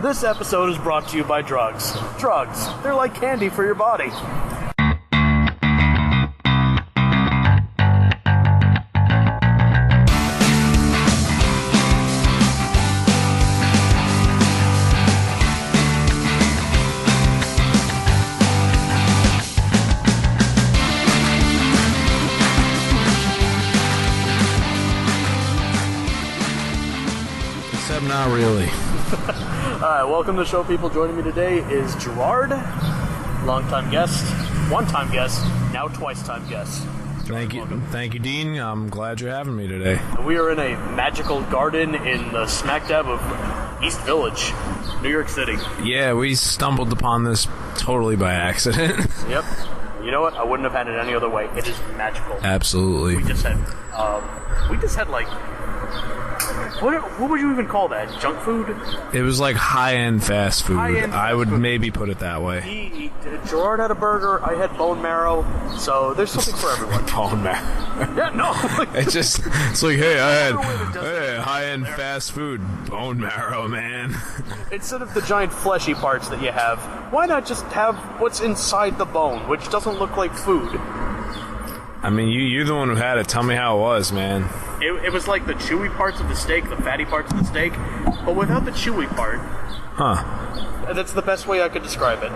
This episode is brought to you by drugs. Drugs, they're like candy for your body. Except not really. Alright, welcome to the show, people. Joining me today is Gerard, long-time guest, one-time guest, now twice-time guest. Thank you, Dean. I'm glad you're having me today. We are in a magical garden in the smack dab of East Village, New York City. Yeah, we stumbled upon this totally by accident. Yep. You know what? I wouldn't have had it any other way. It is magical. Absolutely. We just had like, what would you even call that? Junk food? It was like high-end fast food. High-end I would fast food. maybe put it that way. Gerard had a burger, I had bone marrow, so there's something for everyone. Bone marrow. Yeah, no. It's like, hey, I had high-end fast food. Bone marrow, man. Instead of the giant fleshy parts that you have, why not just have what's inside the bone, which doesn't look like food? I mean, you're the one who had it. Tell me how it was, man. It was like the chewy parts of the steak, the fatty parts of the steak, but without the chewy part. Huh. That's the best way I could describe it.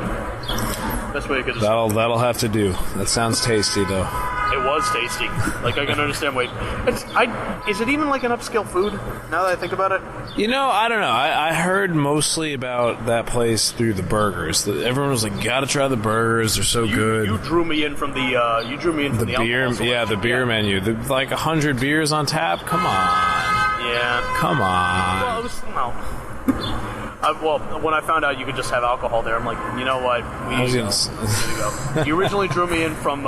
Best way I could describe it. That'll have to do. That sounds tasty, though. It was tasty. Like, I can understand. Wait, is it even like an upscale food, now that I think about it? You know, I don't know. I heard mostly about that place through the burgers. Everyone was like, "Gotta try the burgers; they're so good." You drew me in from the the beer. Yeah, the beer menu. Like 100 beers on tap. Come on. Yeah. Come on. Well, it was when I found out you could just have alcohol there, I'm like, you know what? We need to go. You originally drew me in from.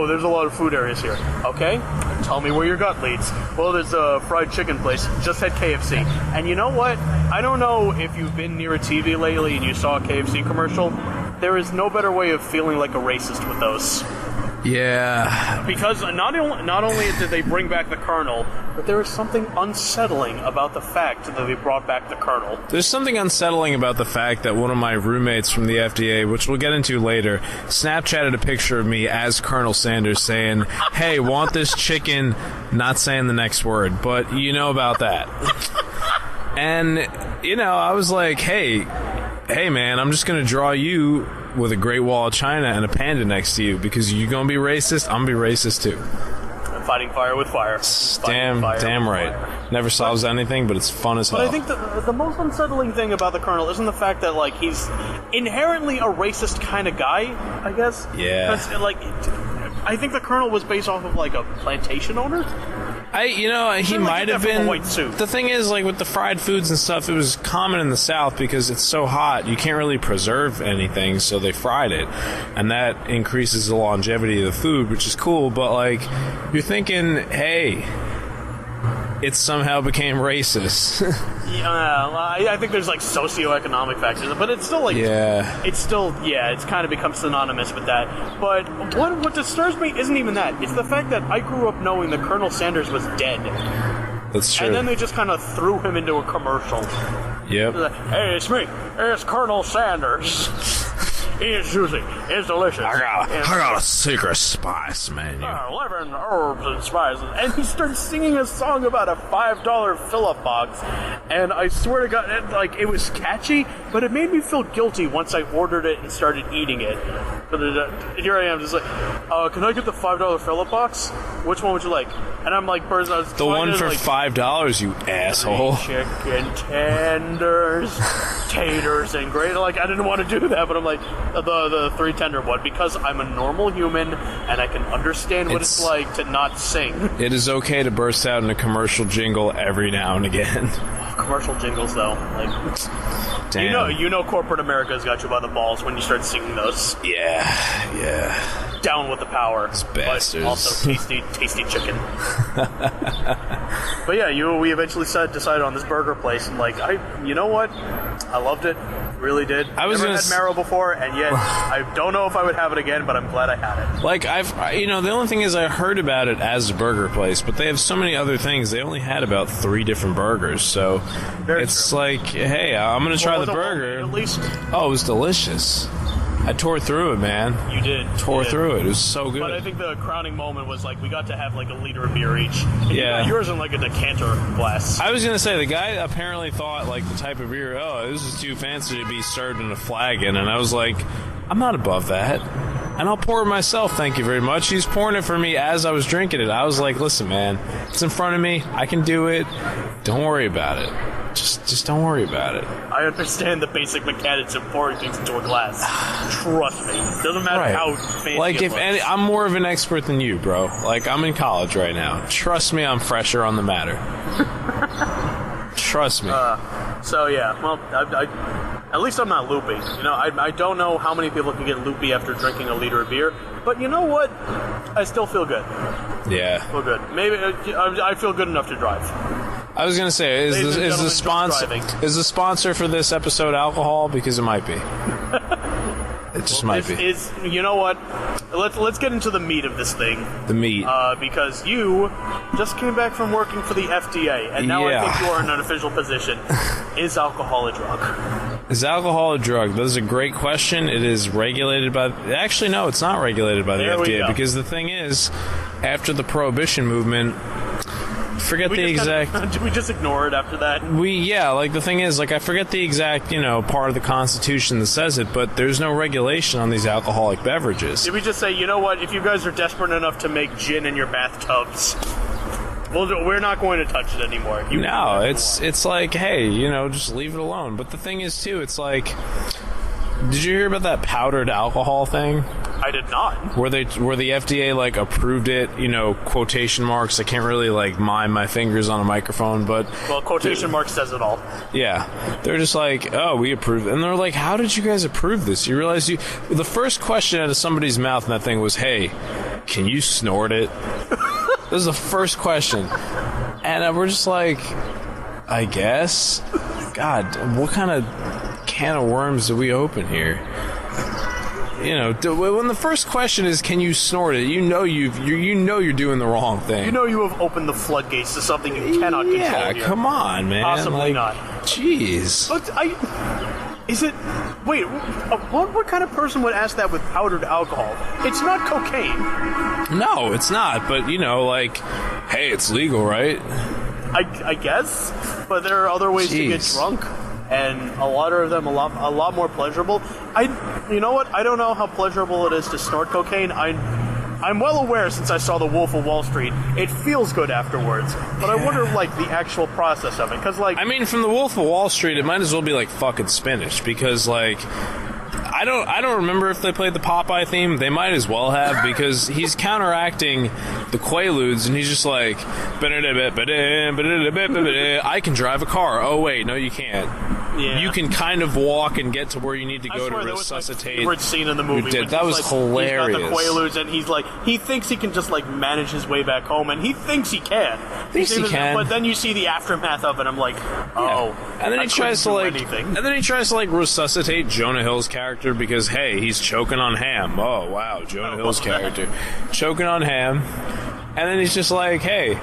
There's a lot of food areas here. Okay, tell me where your gut leads. Well, there's a fried chicken place. Just had KFC. And you know what? I don't know if you've been near a TV lately and you saw a KFC commercial. There is no better way of feeling like a racist with those. Yeah. Because not only did they bring back the Colonel, but there is something unsettling about the fact that they brought back the Colonel. There's something unsettling about the fact that one of my roommates from the FDA, which we'll get into later, Snapchatted a picture of me as Colonel Sanders saying, "Hey, want this chicken," not saying the next word, but you know about that. And, you know, I was like, hey man, I'm just going to draw you with a Great Wall of China and a panda next to you because you're going to be racist, I'm going to be racist too. Fighting fire with fire. Damn right. Fire. Never solves anything, but it's fun as hell. But I think the most unsettling thing about the Colonel isn't the fact that, like, he's inherently a racist kind of guy, I guess. Yeah. Because, like, I think the Colonel was based off of, like, a plantation owner. He might have been. A white suit. The thing is, like, with the fried foods and stuff, it was common in the South because it's so hot, you can't really preserve anything, so they fried it. And that increases the longevity of the food, which is cool, but, like, you're thinking, hey, it somehow became racist. I think there's, like, socioeconomic factors, but it's still, like... Yeah. It's kind of become synonymous with that. But what disturbs me isn't even that. It's the fact that I grew up knowing that Colonel Sanders was dead. That's true. And then they just kind of threw him into a commercial. Yep. Like, hey, it's me. It's Colonel Sanders. It's juicy. It's delicious. I got a secret spice menu. 11 herbs and spices. And he starts singing a song about a $5 fill-up box. And I swear to God, it was catchy, but it made me feel guilty once I ordered it and started eating it. Here I am, just like, can I get the $5 fill-up box? Which one would you like? And I'm like, the one for $5, you asshole. Chicken tenders, taters, and gravy. Like, I didn't want to do that, but I'm like, the 3 tender one, because I'm a normal human and I can understand what it's like to not sing. It is okay to burst out in a commercial jingle every now and again. Commercial jingles, though, like, damn. You know, corporate America's got you by the balls when you start singing those. Yeah. down with the power. Bastards. But also tasty chicken. But yeah, we eventually decided on this burger place, and you know what? I loved it. Really did. I never had Marrow before, and yet I don't know if I would have it again, but I'm glad I had it. The only thing is I heard about it as a burger place, but they have so many other things. They only had about 3 different burgers, so it's true. Like, hey, I'm going to try the burger. At least. Oh, it was delicious. I tore through it, man. You did. Tore through it. It was so good. But I think the crowning moment was we got to have a liter of beer each. And yeah. You got yours in a decanter glass. I was going to say, the guy apparently thought the type of beer, this is too fancy to be served in a flagon. And I was like, I'm not above that. And I'll pour it myself, thank you very much. He's pouring it for me as I was drinking it. I was like, listen, man, it's in front of me. I can do it. Don't worry about it. Just don't worry about it. I understand the basic mechanics of pouring things into a glass. Trust me. Doesn't matter how fancy it looks. I'm more of an expert than you, bro. I'm in college right now. Trust me, I'm fresher on the matter. Trust me. So yeah, well, at least I'm not loopy. I don't know how many people can get loopy after drinking a liter of beer, but you know what? I still feel good. Yeah. Feel good. Maybe I feel good enough to drive. I was going to say, is the sponsor for this episode alcohol? Because it might be. It just might be. You know what? Let's get into the meat of this thing. The meat. Because you just came back from working for the FDA, and now I think you are in an official position. Is alcohol a drug? Is alcohol a drug? That is a great question. It is regulated by... Actually, no, it's not regulated by the FDA. Because the thing is, after the Prohibition movement... Forget the exact... Did we just ignore it after that? The thing is, I forget the exact, part of the Constitution that says it, but there's no regulation on these alcoholic beverages. Did we just say, you know what, if you guys are desperate enough to make gin in your bathtubs, we're not going to touch it anymore. No, it's like, hey, just leave it alone. But the thing is, too, it's like... Did you hear about that powdered alcohol thing? I did not. Where the FDA approved it, quotation marks. I can't really mime my fingers on a microphone, but quotation marks says it all. Yeah, they're just we approved it. And they're like, how did you guys approve this? You realize the first question out of somebody's mouth in that thing was, hey, can you snort it? That was the first question, and we're just like, I guess. God, what kind of can of worms do we open here? When the first question is, can you snort it? You're doing the wrong thing. You have opened the floodgates to something you cannot control. Yeah, come on, man. Possibly not. Jeez. But wait, what kind of person would ask that with powdered alcohol? It's not cocaine. No, it's not. But hey, it's legal, right? I guess. But there are other ways to get drunk. And a lot of them a lot more pleasurable. You know what? I don't know how pleasurable it is to snort cocaine. I'm well aware, since I saw The Wolf of Wall Street, it feels good afterwards. But I wonder, the actual process of it, because from The Wolf of Wall Street, it might as well be fucking spinach, because I don't remember if they played the Popeye theme. They might as well have, because he's counteracting the Quaaludes, and he's just like, I can drive a car. Oh wait, no, you can't. Yeah. You can kind of walk and get to where you need to go to resuscitate. That was my favorite scene in the movie. That was hilarious. He's got the Quaaludes, and he thinks he can just manage his way back home, and he thinks he can. But then you see the aftermath of it. I'm like, oh. Yeah. And then he tries to resuscitate Jonah Hill's character because, hey, he's choking on ham. Oh wow, Jonah Hill's character choking on ham, and then he's just like, hey,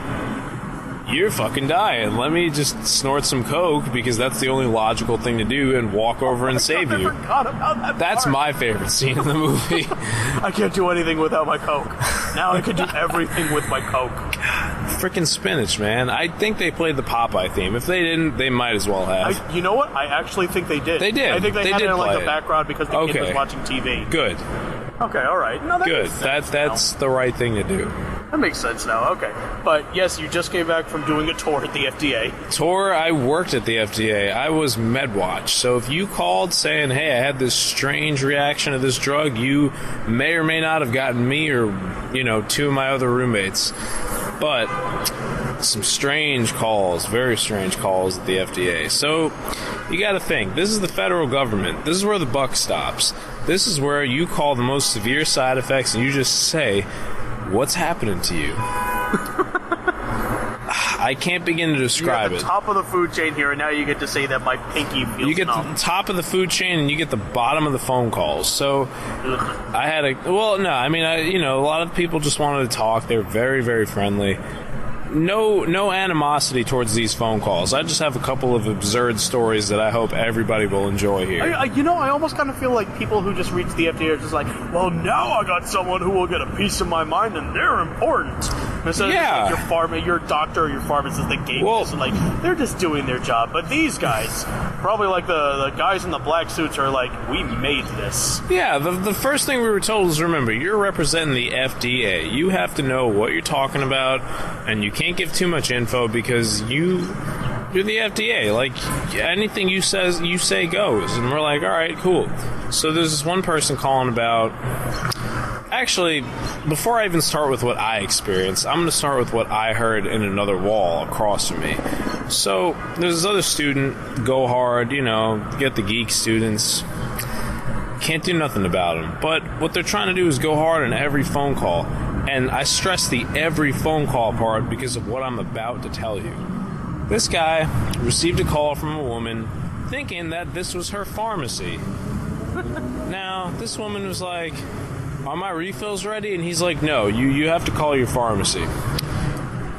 you're fucking dying. Let me just snort some coke because that's the only logical thing to do and walk over and save you. I forgot about That's my favorite scene in the movie. I can't do anything without my coke. Now I can do everything with my coke. Freaking spinach, man. I think they played the Popeye theme. If they didn't, they might as well have. You know what? I actually think they did. They did. I think they had it in the background because the kid was watching TV. Good. Okay, all right. No, that good. Makes sense That's the right thing to do. That makes sense now. Okay. But yes, you just came back from doing a tour at the FDA. I worked at the FDA. I was MedWatch. So if you called saying, hey, I had this strange reaction to this drug, you may or may not have gotten me or, two of my other roommates. But some strange calls, very strange calls at the FDA. So You got to think. This is the federal government. This is where the buck stops. This is where you call the most severe side effects and you just say, what's happening to you? I can't begin to describe it. You get the top of the food chain here, and now you get to say that my pinky feels You get numb. the top of the food chain, and you get the bottom of the phone calls. So, I had a... Well, no, I mean, a lot of people just wanted to talk. They were very, very friendly. No animosity towards these phone calls. I just have a couple of absurd stories that I hope everybody will enjoy here. I almost kind of feel like people who just reach the FDA are just like, well, now I got someone who will get a piece of my mind, and they're important. Instead of like your doctor or your pharmacist that gave this, and like they're just doing their job. But these guys, probably like the guys in the black suits, are like, we made this. Yeah, the first thing we were told is, remember, you're representing the FDA. You have to know what you're talking about, and you can't give too much info because you're the FDA. Like, anything you say goes. And we're like, all right, cool. So there's this one person calling about... Actually, before I even start with what I experienced, I'm going to start with what I heard in another wall across from me. So there's this other student, go hard, get the geek students. Can't do nothing about them. But what they're trying to do is go hard on every phone call. And I stress the every phone call part because of what I'm about to tell you. This guy received a call from a woman thinking that this was her pharmacy. Now, this woman was like, are my refills ready? And he's like, no, you have to call your pharmacy.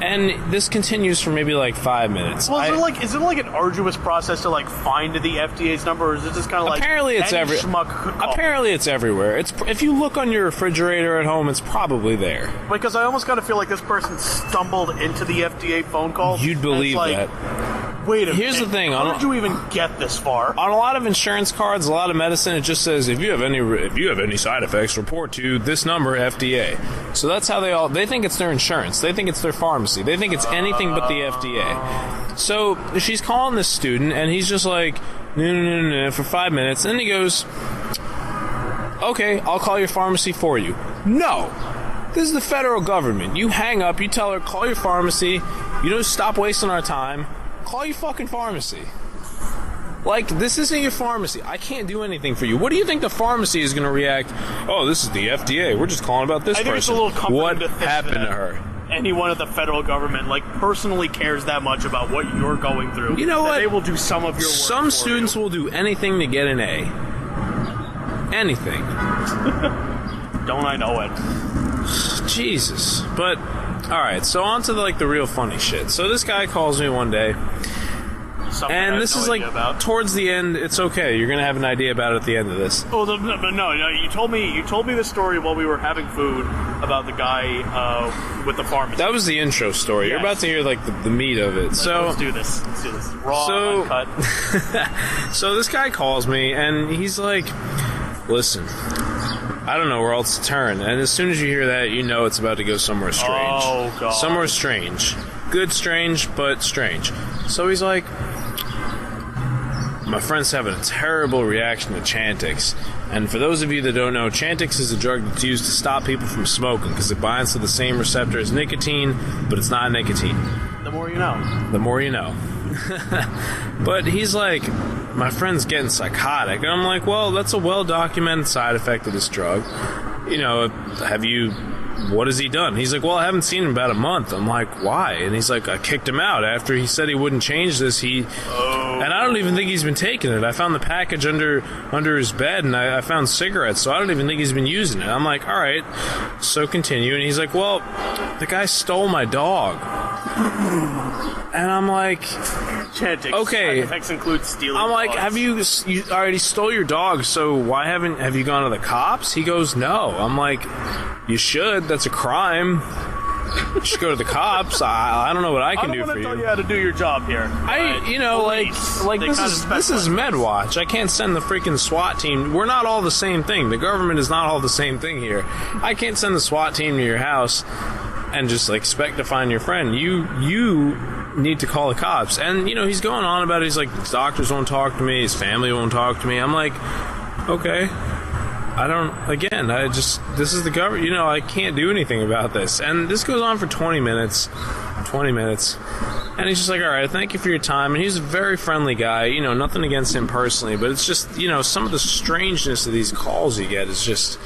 And this continues for maybe like 5 minutes. Well, is it like an arduous process to like find the FDA's number, or is it just kind of like apparently it's Apparently it's everywhere. If you look on your refrigerator at home, it's probably there. Because I almost kind of feel like this person stumbled into the FDA phone call. You'd believe that. Wait a minute. Here's the thing. How did you even get this far? On a lot of insurance cards, a lot of medicine, it just says, if you have any side effects, report to this number, FDA. So that's how they think it's their insurance. They think it's their pharmacy. They think it's anything but the FDA. So she's calling this student, and he's just like, no, for 5 minutes. And then he goes, okay, I'll call your pharmacy for you. No. This is the federal government. You hang up, you tell her, call your pharmacy. You don't stop wasting our time. Call your fucking pharmacy. Like, this isn't your pharmacy. I can't do anything for you. What do you think the pharmacy is going to react? Oh, this is the FDA. We're just calling about this person. I think it's a little comforting what to think happened that to her? Anyone at the federal government, like, personally cares that much about what you're going through. You know what? They will do some of your work. Some students will do anything to get an A. Anything. Don't I know it? Jesus. But... Alright, so on to the real funny shit. So this guy calls me one day, and this is towards the end. It's okay. You're gonna have an idea about it at the end of this. Oh, no. You told me the story while we were having food about the guy with the pharmacy. That was the intro story. Yes. You're about to hear the meat of it. So let's do this. Raw, uncut. So this guy calls me, and he's like, "Listen, I don't know where else to turn." And as soon as you hear that, you know it's about to go somewhere strange. Oh, God. Somewhere strange. Good strange, but strange. So he's like, my friend's having a terrible reaction to Chantix. And for those of you that don't know, Chantix is a drug that's used to stop people from smoking because it binds to the same receptor as nicotine, but it's not nicotine. The more you know. The more you know. But he's like, my friend's getting psychotic. And I'm like, well, that's a well-documented side effect of this drug. What has he done? He's like, well, I haven't seen him in about a month. I'm like, why? And he's like, I kicked him out after he said he wouldn't change this. And I don't even think he's been taking it. I found the package under his bed, and I found cigarettes, so I don't even think he's been using it. I'm like, all right, so continue. And he's like, well, the guy stole my dog. And I'm like, Chantix. Okay. Side effects include stealing. I'm like, dogs. you already stole your dog, so why have you gone to the cops? He goes, no. I'm like, you should. That's a crime. You should go to the cops. I don't know what I can do for you. I don't want to tell you how to do your job here. This is MedWatch. I can't send the freaking SWAT team. We're not all the same thing. The government is not all the same thing here. I can't send the SWAT team to your house and just expect to find your friend. You need to call the cops. And he's going on about it. He's like, his doctors won't talk to me, his family won't talk to me. I'm like, okay. This is the government. I can't do anything about this. And this goes on for 20 minutes. And he's just like, all right, thank you for your time. And he's a very friendly guy. You know, nothing against him personally, but it's just, you know, some of the strangeness of these calls you get is just...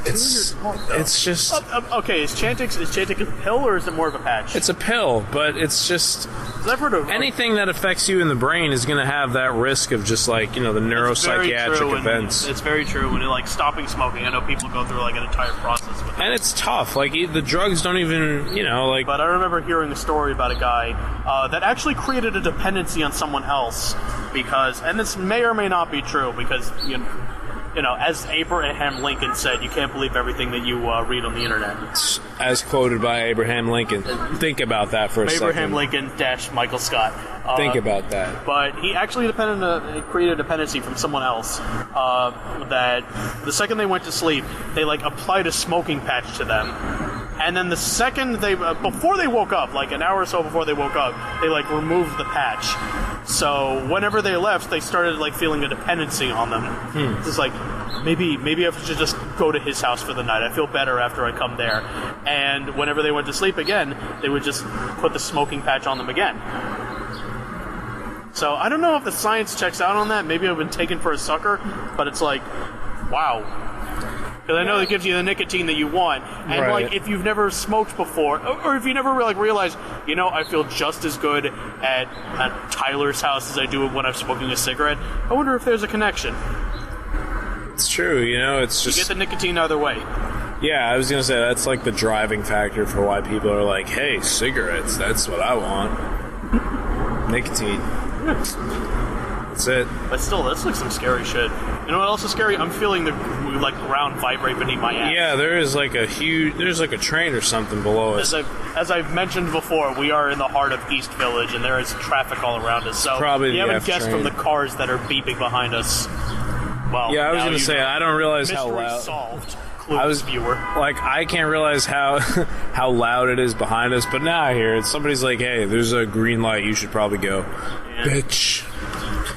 It's just... Okay, is Chantix a pill or is it more of a patch? It's a pill, but it's just... I've heard of anything that affects you in the brain is going to have that risk of just like, you know, the neuropsychiatric events. It's very true. When you're like stopping smoking, I know people go through like an entire process with it. And it's tough. Like, the drugs don't even, you know, like... But I remember hearing a story about a guy that actually created a dependency on someone else because... And this may or may not be true because, you know, as Abraham Lincoln said, you can't believe everything that you read on the internet. As quoted by Abraham Lincoln. Think about that for a second. Abraham Lincoln - Michael Scott. Think about that. But he actually created a dependency from someone else. That the second they went to sleep, they like applied a smoking patch to them. And then the second before they woke up, like an hour or so before they woke up, they like removed the patch. So whenever they left, they started like feeling a dependency on them. It's like, maybe I should just go to his house for the night. I feel better after I come there. And whenever they went to sleep again, they would just put the smoking patch on them again. So I don't know if the science checks out on that. Maybe I've been taken for a sucker, but it's like, wow. Because I know it gives you the nicotine that you want. And, like, if you've never smoked before, or if you never, like, realized, you know, I feel just as good at Tyler's house as I do when I'm smoking a cigarette, I wonder if there's a connection. It's true, you know, it's just... You get the nicotine either way. Yeah, I was going to say, that's, like, the driving factor for why people are like, hey, cigarettes, that's what I want. Nicotine. That's it. But still, that's like some scary shit. You know what else is scary? I'm feeling the like ground vibrate beneath my ass. Yeah, there's like a train or something below us. As I've mentioned before, we are in the heart of East Village, and there is traffic all around us. So probably you haven't guessed from the cars that are beeping behind us. Well, yeah, I was going to say, I don't realize how loud. Solved. Viewer. Like, I can't realize how loud it is behind us, but now I hear it. Somebody's like, hey, there's a green light, you should probably go. Yeah. Bitch.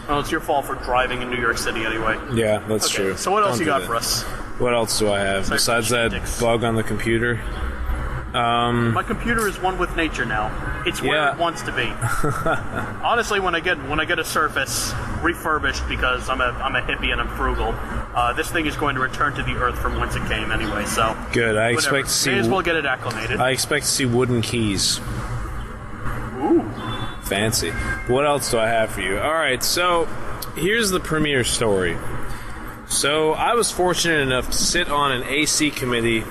Well, it's your fault for driving in New York City anyway. Yeah, that's true. So what else you got for us? What else do I have besides that bug on the computer? My computer is one with nature now. It's where it wants to be. Honestly, when I get a Surface refurbished, because I'm a hippie and I'm frugal, this thing is going to return to the earth from whence it came anyway. So good. I expect to see. May as well get it acclimated. I expect to see wooden keys. Ooh, fancy. What else do I have for you? All right, so here's the premiere story. So I was fortunate enough to sit on an AC committee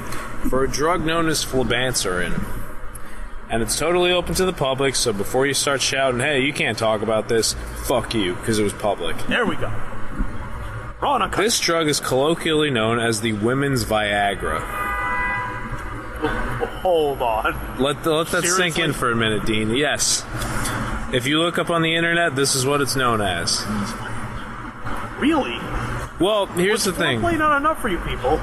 for a drug known as flibanserin. And it's totally open to the public, so before you start shouting, hey, you can't talk about this, fuck you, because it was public. There we go. This drug is colloquially known as the women's Viagra. Hold on. Let that sink in for a minute, Dean. Yes. If you look up on the internet, this is what it's known as. Really? Well, here's the thing. Probably not enough for you people.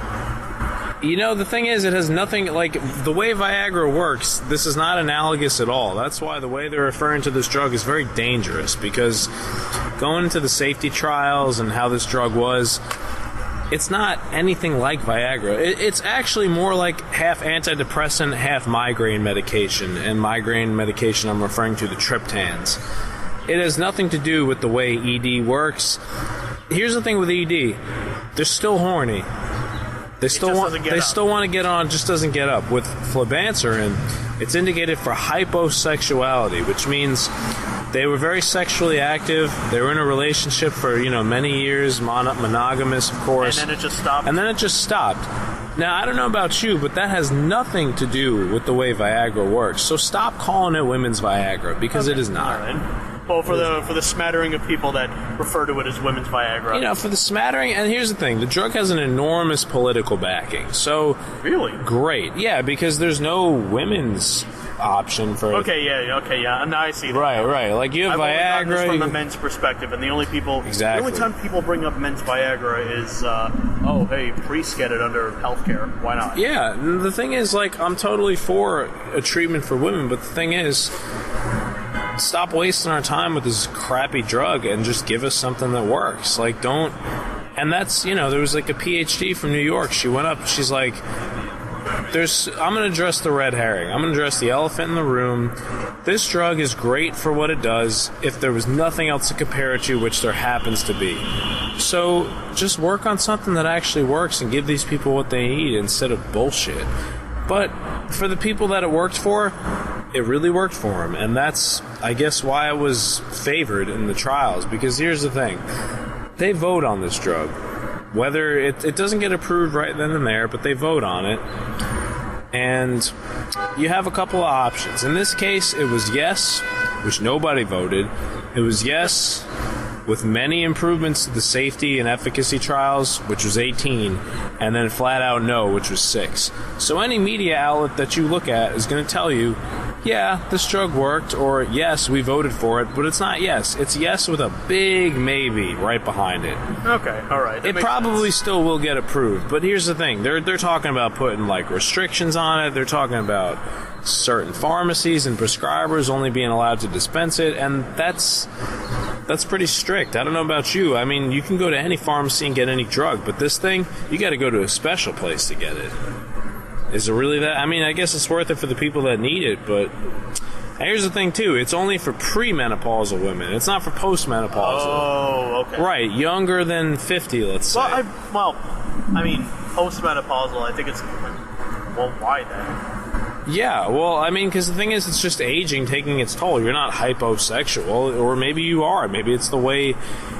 You know, the thing is, it has nothing, like, the way Viagra works, this is not analogous at all. That's why the way they're referring to this drug is very dangerous, because going into the safety trials and how this drug was, it's not anything like Viagra. It's actually more like half antidepressant, half migraine medication. And migraine medication, I'm referring to the triptans. It has nothing to do with the way ED works. Here's the thing with ED. They're still horny. They still want to get on, just doesn't get up. With flibanserin, it's indicated for hyposexuality, which means they were very sexually active. They were in a relationship for, many years, monogamous, of course. And then it just stopped. Now, I don't know about you, but that has nothing to do with the way Viagra works. So stop calling it women's Viagra, because it is not. All right. Well, for the smattering of people that refer to it as women's Viagra. For the smattering, and here's the thing, the drug has an enormous political backing. So really? Great. Yeah, because there's no women's option for Okay, yeah. Now I see that. Right. Like, you have Viagra this from the men's perspective, and the only time people bring up men's Viagra is hey, priests get it under healthcare. Why not? Yeah, the thing is, like, I'm totally for a treatment for women, but the thing is, stop wasting our time with this crappy drug and just give us something that works. Like, don't... And that's, there was like a PhD from New York. She went up, she's like, I'm going to address the red herring. I'm going to address the elephant in the room. This drug is great for what it does if there was nothing else to compare it to, which there happens to be. So just work on something that actually works and give these people what they need instead of bullshit. But for the people that it worked for, it really worked for them. And that's, I guess, why it was favored in the trials. Because here's the thing. They vote on this drug. Whether it doesn't get approved right then and there, but they vote on it. And you have a couple of options. In this case, it was yes, which nobody voted. It was yes, with many improvements to the safety and efficacy trials, which was 18, and then flat out no, which was 6. So any media outlet that you look at is going to tell you, yeah, this drug worked, or yes, we voted for it, but it's not yes. It's yes with a big maybe right behind it. Okay, all right. It probably still will get approved, but here's the thing. They're talking about putting, like, restrictions on it. They're talking about certain pharmacies and prescribers only being allowed to dispense it, and that's pretty strict. I don't know about you. I mean, you can go to any pharmacy and get any drug, but this thing, you got to go to a special place to get it. Is it really that? I mean, I guess it's worth it for the people that need it, but here's the thing, too. It's only for premenopausal women. It's not for postmenopausal. Oh, okay. Right. Younger than 50, let's say. Well, I mean, postmenopausal, I think it's... Well, why then? Yeah, well, I mean, because the thing is, it's just aging taking its toll. You're not hyposexual, or maybe you are. Maybe it's the way...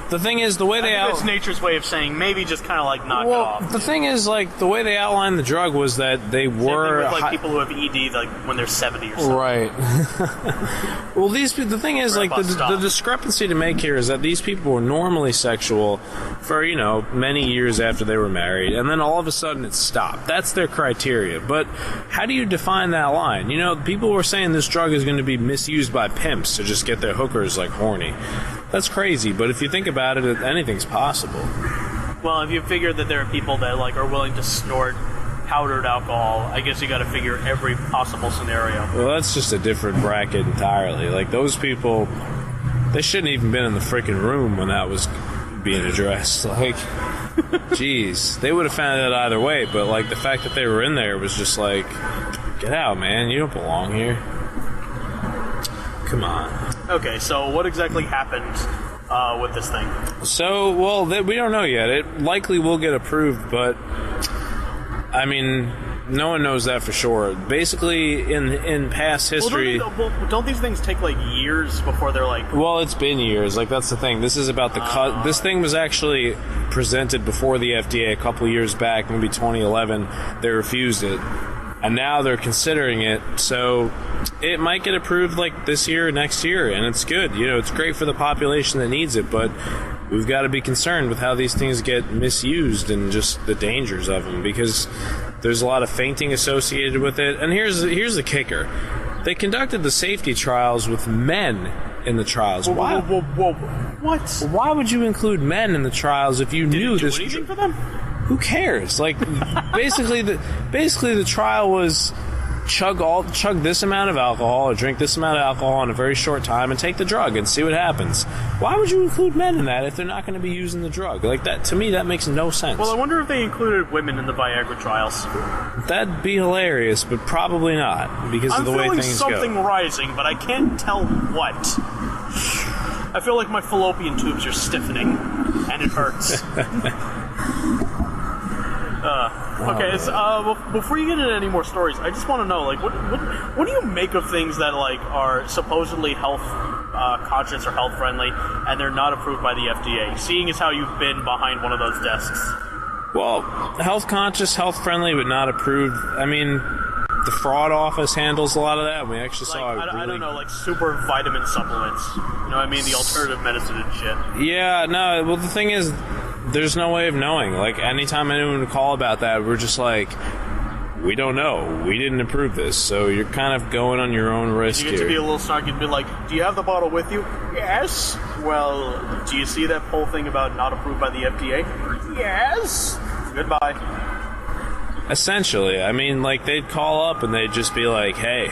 The thing is, the way it's nature's way of saying maybe just kind of like knock it off. The thing is, like, the way they outlined the drug was that they were... Same thing with, like, people who have ED, like, when they're 70 or something. Right. Well, the thing is, like, the discrepancy to make here is that these people were normally sexual for, many years after they were married, and then all of a sudden it stopped. That's their criteria. But how do you define that line? People were saying this drug is going to be misused by pimps to just get their hookers, like, horny. That's crazy, but if you think about it, anything's possible. Well, if you figure that there are people that, like, are willing to snort powdered alcohol, I guess you got to figure every possible scenario. Well, that's just a different bracket entirely. Like, those people, they shouldn't even been in the freaking room when that was being addressed. Like, jeez, they would have found it either way, but, like, the fact that they were in there was just like, get out, man, you don't belong here. Come on. Okay, so what exactly happened with this thing? So, well, we don't know yet. It likely will get approved, but, I mean, no one knows that for sure. Basically, in past history... Well, don't these things take, like, years before they're, like... Well, it's been years. Like, that's the thing. This is about the cut. This thing was actually presented before the FDA a couple years back, maybe 2011. They refused it. And now they're considering it, so it might get approved like this year or next year, and it's good. It's great for the population that needs it, but we've got to be concerned with how these things get misused and just the dangers of them, because there's a lot of fainting associated with it. And here's the kicker. They conducted the safety trials with men in the trials. Whoa, what? Why would you include men in the trials if you knew this? Did it do anything for them? Who cares? Like, basically the trial was chug this amount of alcohol or drink this amount of alcohol in a very short time and take the drug and see what happens. Why would you include men in that if they're not going to be using the drug? Like, that, to me, that makes no sense. Well, I wonder if they included women in the Viagra trials. That'd be hilarious, but probably not, because of the way things go. I'm feeling something rising, but I can't tell what. I feel like my fallopian tubes are stiffening, and it hurts. Okay, so, before you get into any more stories, I just want to know, like, what do you make of things that, like, are supposedly health conscious or health friendly, and they're not approved by the FDA? Seeing as how you've been behind one of those desks. Well, health conscious, health friendly, but not approved. I mean, the fraud office handles a lot of that. We actually saw it. I don't know, like super vitamin supplements. You know what I mean? The alternative medicine and shit. Yeah, no. Well, the thing is, there's no way of knowing. Like, anytime anyone would call about that, we're just like, we don't know. We didn't approve this, so you're kind of going on your own risk here. You get to be a little snarky and be like, do you have the bottle with you? Yes. Well, do you see that whole thing about not approved by the FDA? Yes. Goodbye. Essentially. I mean, like, they'd call up and they'd just be like, hey,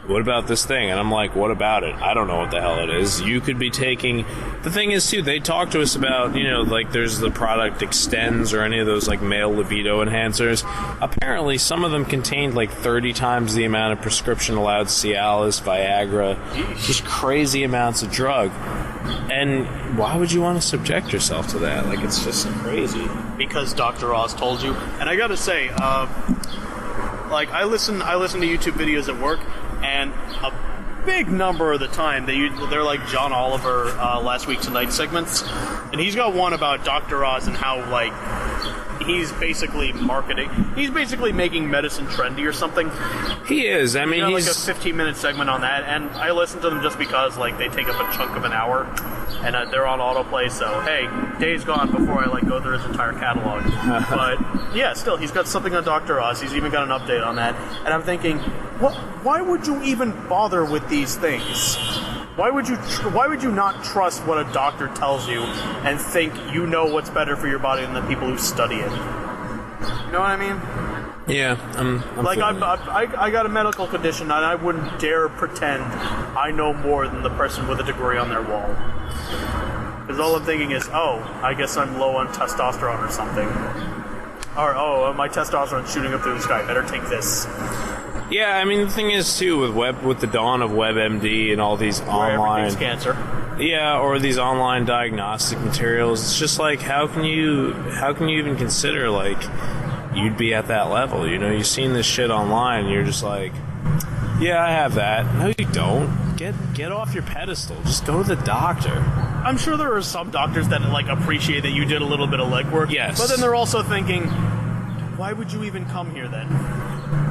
what about this thing? And I'm like, what about it? I don't know what the hell it is. You could be taking... The thing is, too, they talk to us about, like there's the product Extends or any of those like male libido enhancers. Apparently, some of them contained like 30 times the amount of prescription allowed Cialis, Viagra, just crazy amounts of drug. And why would you want to subject yourself to that? Like, it's just crazy. Because Dr. Oz told you. And I gotta say, I listen to YouTube videos at work, and a big number of the time they're like John Oliver Last Week Tonight segments, and he's got one about Dr. Oz and how like he's basically making medicine trendy or something. He is. I mean, he's like a 15-minute segment on that, and I listen to them just because like they take up a chunk of an hour, and they're on autoplay. So hey, days gone before I like go through his entire catalog. But yeah, still, he's got something on Dr. Oz. He's even got an update on that, and I'm thinking, why would you even bother with these things? Why would you not trust what a doctor tells you and think you know what's better for your body than the people who study it? You know what I mean? Yeah, I'm like I got a medical condition, and I wouldn't dare pretend I know more than the person with a degree on their wall. Because all I'm thinking is, I guess I'm low on testosterone or something. Or, my testosterone's shooting up through the sky. Better take this. Yeah, I mean, the thing is, too, with the dawn of WebMD and all these online... Everything's cancer. Yeah, or these online diagnostic materials, it's just like, how can you even consider, like, you'd be at that level, You've seen this shit online, and you're just like, yeah, I have that. No, you don't. Get off your pedestal. Just go to the doctor. I'm sure there are some doctors that, like, appreciate that you did a little bit of legwork. Yes. But then they're also thinking, why would you even come here then?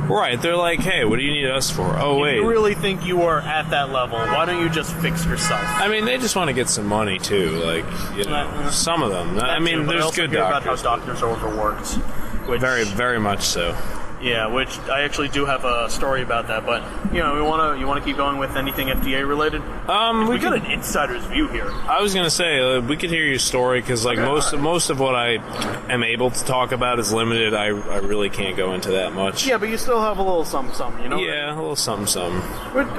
Right, they're like, hey, what do you need us for? Wait. If you really think you are at that level, why don't you just fix yourself? I mean, they just want to get some money, too. Like, some of them. I mean, there's good doctors. About how doctors are overworked. Which, very, very much so. Yeah, which I actually do have a story about that, but you want to keep going with anything FDA related? We got an insider's view here. I was gonna say we could hear your story because like most of what I am able to talk about is limited. I really can't go into that much. Yeah, but you still have a little something, Yeah, a little something.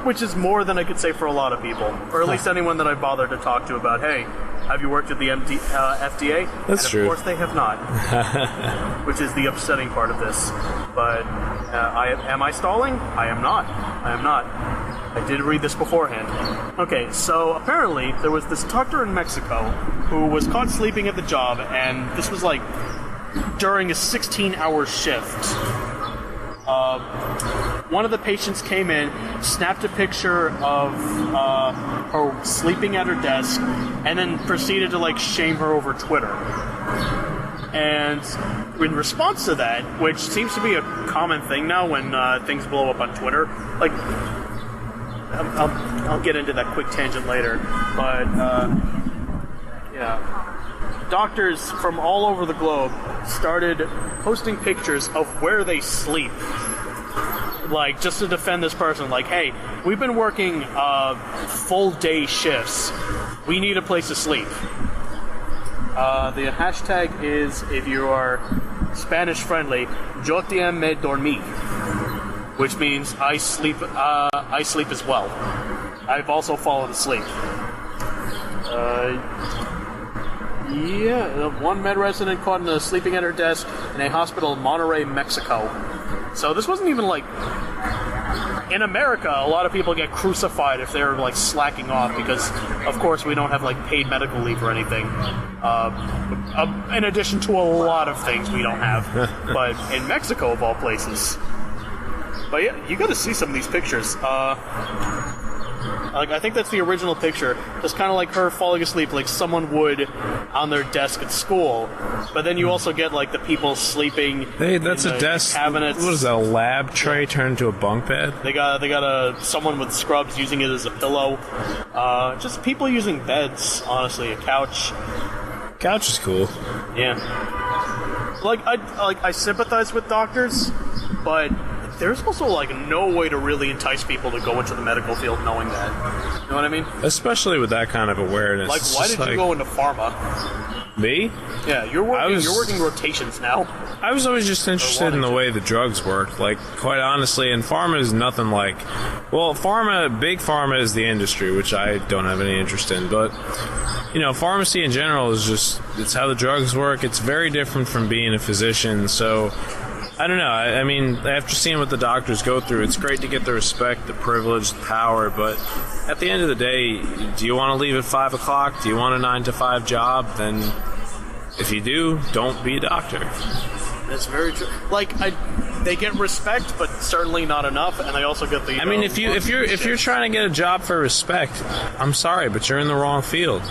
Which is more than I could say for a lot of people, or at least anyone that I bothered to talk to about. Hey, have you worked at the FDA? That's true. Of course they have not, which is the upsetting part of this. But am I stalling? I am not. I did read this beforehand. Okay, so apparently there was this doctor in Mexico who was caught sleeping at the job, and this was like during a 16-hour shift. One of the patients came in, snapped a picture of her sleeping at her desk, and then proceeded to like shame her over Twitter. And in response to that, which seems to be a common thing now when things blow up on Twitter, like I'll get into that quick tangent later, but yeah, doctors from all over the globe started posting pictures of where they sleep, like just to defend this person. Like, hey, we've been working full day shifts. We need a place to sleep. The hashtag is, if you are Spanish friendly, yo también me dormí, which means I sleep as well. I've also fallen asleep. One med resident caught sleeping at her desk in a hospital in Monterrey, Mexico. So this wasn't even like... In America, a lot of people get crucified if they're like slacking off because, of course, we don't have like paid medical leave or anything. In addition to a lot of things we don't have. But in Mexico, of all places. But yeah, you got to see some of these pictures. Like, I think that's the original picture. It's kind of like her falling asleep like someone would on their desk at school. But then you also get, like, the people sleeping that's in a desk. Cabinets. What is that, a lab tray turned into a bunk bed? They got someone with scrubs using it as a pillow. Just people using beds, honestly. A couch. Couch is cool. Yeah. I sympathize with doctors, but there's also like no way to really entice people to go into the medical field knowing that. You know what I mean? Especially with that kind of awareness. Like, why did you go into pharma? Me? Yeah, you're working rotations now. I was always just interested in the way the drugs worked. Like, quite honestly, and pharma is nothing like... Well, big pharma is the industry, which I don't have any interest in, but... pharmacy in general is just... It's how the drugs work. It's very different from being a physician, so... I don't know. I mean, after seeing what the doctors go through, it's great to get the respect, the privilege, the power, but at the end of the day, do you want to leave at 5 o'clock? Do you want a 9-to-5 job? Then, if you do, don't be a doctor. That's very true. Like, they get respect, but certainly not enough, and they also get the... I mean, if you're trying to get a job for respect, I'm sorry, but you're in the wrong field.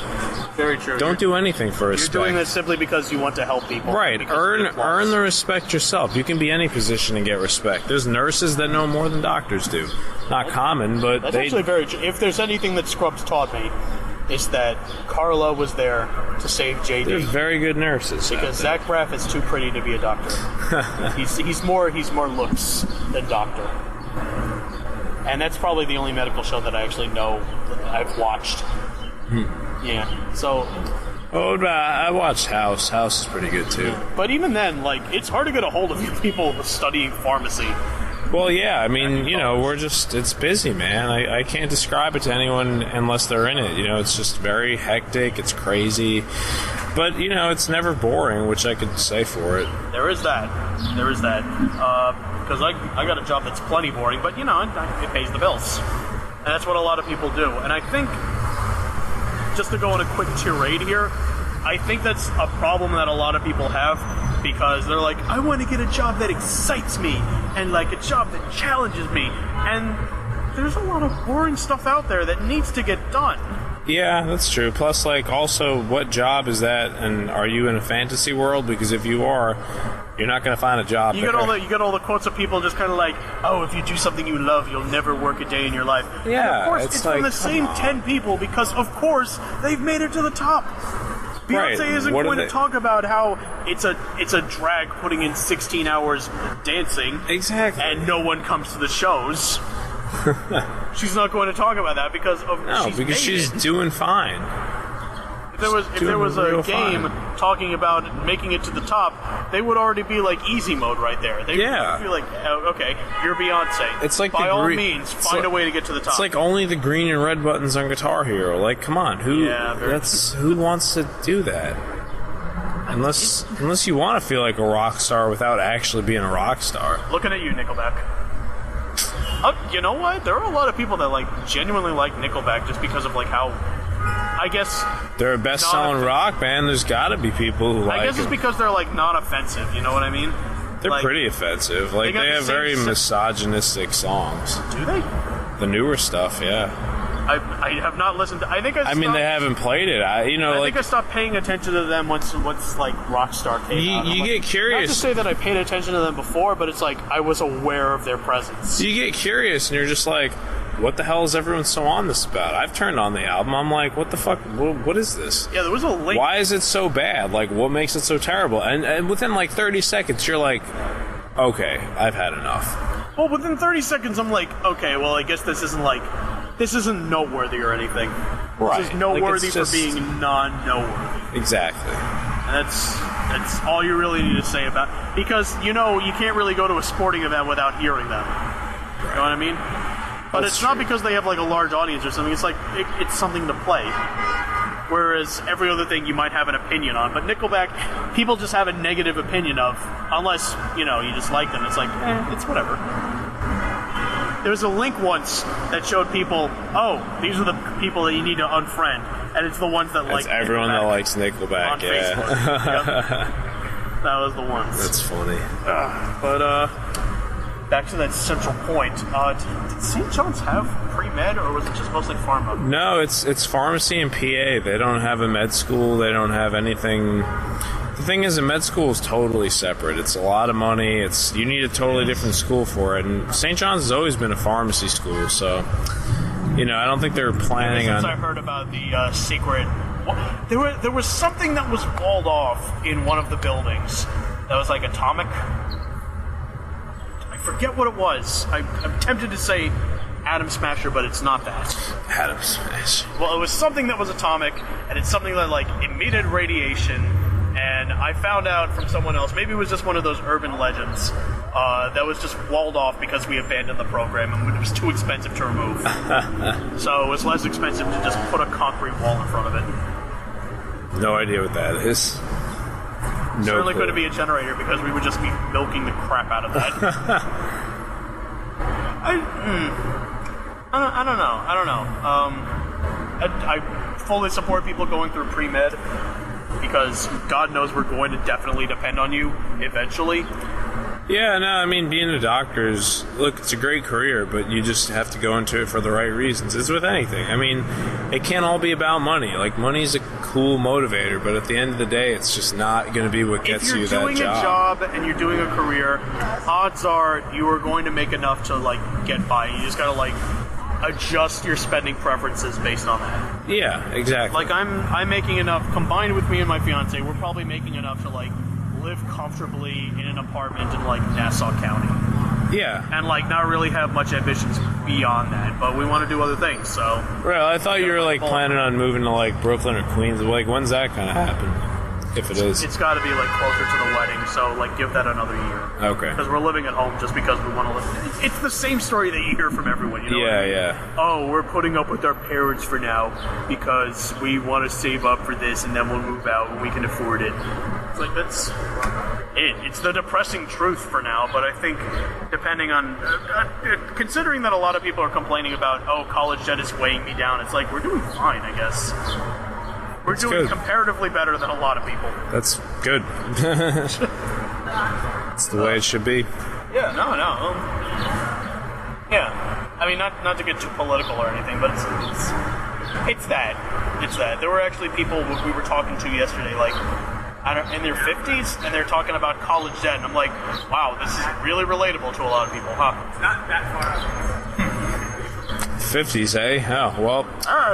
Very true. Don't do anything for respect. You're doing this simply because you want to help people. Right. Earn the respect yourself. You can be any position and get respect. There's nurses that know more than doctors do. Not common, but that's actually very true. If there's anything that Scrubs taught me, it's that Carla was there to save JD. They're very good nurses. Because Zach Braff is too pretty to be a doctor. he's more looks than doctor. And that's probably the only medical show that I actually know that I've watched. Yeah, so... Oh, I watched House. House is pretty good, too. But even then, like, it's hard to get a hold of people studying pharmacy. Well, yeah, I mean, it's busy, man. I can't describe it to anyone unless they're in it. It's just very hectic, it's crazy. But, it's never boring, which I could say for it. There is that. Because I got a job that's plenty boring, but, it pays the bills. And that's what a lot of people do. And I think... Just to go on a quick tirade here, I think that's a problem that a lot of people have because they're like, I want to get a job that excites me and like a job that challenges me. And there's a lot of boring stuff out there that needs to get done. Yeah, that's true. Plus, also, what job is that? And are you in a fantasy world? Because if you are, you're not going to find a job. You get all the quotes of people just kind of like, oh, if you do something you love, you'll never work a day in your life. Yeah, and of course, it's from the same 10 people because, of course, they've made it to the top. Beyonce isn't going to talk about how it's a drag putting in 16 hours dancing. Exactly. And no one comes to the shows. She's not going to talk about that because she's doing fine. If there was a game talking about making it to the top, they would already be like easy mode right there. They would feel like, oh, okay, you're Beyonce. It's like by all means, find a way to get to the top. It's like only the green and red buttons on Guitar Hero. Like, come on, who wants to do that? Unless you want to feel like a rock star without actually being a rock star. Looking at you, Nickelback. You know what? There are a lot of people that genuinely like Nickelback just because of how, I guess, they're a best-selling rock band. There's got to be people who like. I guess it's because they're non-offensive. You know what I mean? They're pretty offensive. They have very misogynistic songs. Do they? The newer stuff, yeah. I have not listened to... I mean, they haven't played it. I think I stopped paying attention to them once Rockstar came out. You get curious. Not to say that I paid attention to them before, but it's I was aware of their presence. You get curious, and you're just like, what the hell is everyone so on this about? I've turned on the album. I'm like, what the fuck? What is this? Yeah, there was a link. Why is it so bad? What makes it so terrible? And within 30 seconds, you're like, okay, I've had enough. Well, within 30 seconds, I'm like, okay, well, I guess this isn't noteworthy or anything. Right. This is noteworthy for being non-noteworthy. Exactly. And that's all you really need to say about it. Because, you can't really go to a sporting event without hearing them. Right. You know what I mean? But it's not because they have a large audience or something. It's it's something to play. Whereas every other thing you might have an opinion on. But Nickelback, people just have a negative opinion of, unless, you just like them. It's it's whatever. There was a link once that showed people, these are the people that you need to unfriend. And it's the ones that like Nickelback. Everyone that likes Nickelback, on Facebook. Yep. That was the ones. That's funny. Back to that central point. Did St. John's have pre-med, or was it just mostly pharma? No, it's pharmacy and PA. They don't have a med school. They don't have anything. The thing is, a med school is totally separate. It's a lot of money. You need a totally different school for it. And St. John's has always been a pharmacy school, so I don't think they're planning on. Since I heard about the secret, there was something that was walled off in one of the buildings that was atomic. forget what it was. I'm tempted to say Atom Smasher, but it's not that. Atom Smash. Well, it was something that was atomic, and it's something that, like, emitted radiation, and I found out from someone else, maybe it was just one of those urban legends, that was just walled off because we abandoned the program, and it was too expensive to remove. So it was less expensive to just put a concrete wall in front of it. No idea what that is. No Certainly clue. couldn't be a generator because we would just be milking the crap out of that. I don't know. I fully support people going through pre-med because God knows we're going to definitely depend on you eventually. Yeah, no, I mean, being a doctor is, look, it's a great career, but you just have to go into it for the right reasons. It's with anything. I mean, it can't all be about money. Like, money's a cool motivator, but at the end of the day, it's just not going to be what gets you that job. If you're doing a job and you're doing a career, odds are you are going to make enough to, like, get by. You just gotta, like, adjust your spending preferences based on that. Yeah, exactly. Like, I'm making enough, combined with me and my fiance, we're probably making enough to, like, live comfortably in an apartment in, like, Nassau County. Yeah. And, like, not really have much ambitions beyond that, but we want to do other things, so... Well, I thought you were, like, planning on moving to, like, Brooklyn or Queens. Like, when's that gonna happen? If it is. It's got to be, like, closer to the wedding, so, like, give that another year. Okay. Because we're living at home just because we want to live... It's the same story that you hear from everyone, you know what I mean? Yeah. Oh, we're putting up with our parents for now because we want to save up for this and then we'll move out when we can afford it. It's like, that's it. It's the depressing truth for now, but I think depending on... considering that a lot of people are complaining about, oh, college debt is weighing me down, it's like, we're doing fine, I guess. We're That's doing good. comparatively better than a lot of people. That's good. It's the way it should be. Yeah, no. Yeah. I mean, not to get too political or anything, but it's that. It's that. There were actually people we were talking to yesterday, like, in their 50s, and they're talking about college debt, and I'm like, wow, this is really relatable to a lot of people, huh? It's not that far out. 50s, eh? Oh, well,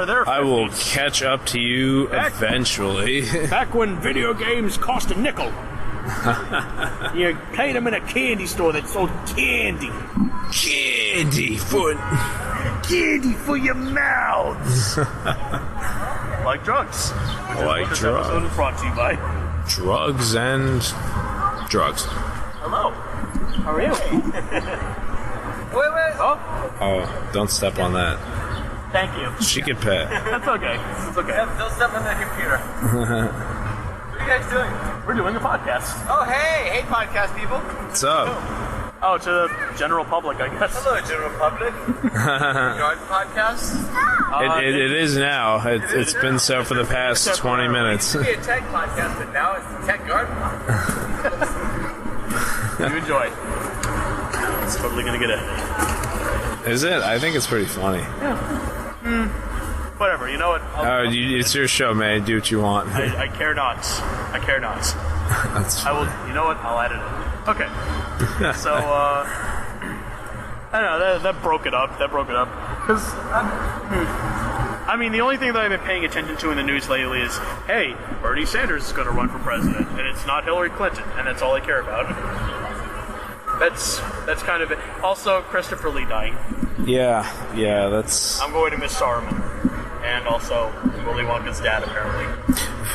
They're 50s. I will catch up to you eventually. Back when video games cost a nickel. You played them in a candy store that sold candy. Candy for your mouths. Like drugs. Like This drugs. episode is brought to you by... drugs and drugs. Hello. How are you? Wait. Oh, Oh, don't step on that. thank you. She could pay. That's okay. It's okay. Don't step on that computer. What are you guys doing? We're doing a podcast. Oh, hey podcast people. What's up? Oh, to the general public, I guess. Hello, general public. Gerard podcast. It is now. It's been so for the past 20 minutes. It used to be a tech podcast, but now it's the Tech Garden. You enjoy. It's totally gonna get it. Is it? I think it's pretty funny. Whatever. You know what? It's your show, man. Do what you want. I care not. I care not. That's I will. You know what? I'll edit it. Okay. So, I don't know. That broke it up. Because, I mean, the only thing that I've been paying attention to in the news lately is, hey, Bernie Sanders is going to run for president, and it's not Hillary Clinton, and that's all I care about. That's kind of it. Also, Christopher Lee dying. Yeah, that's I'm going to miss Saruman. And also, Willy Wonka's dad, apparently.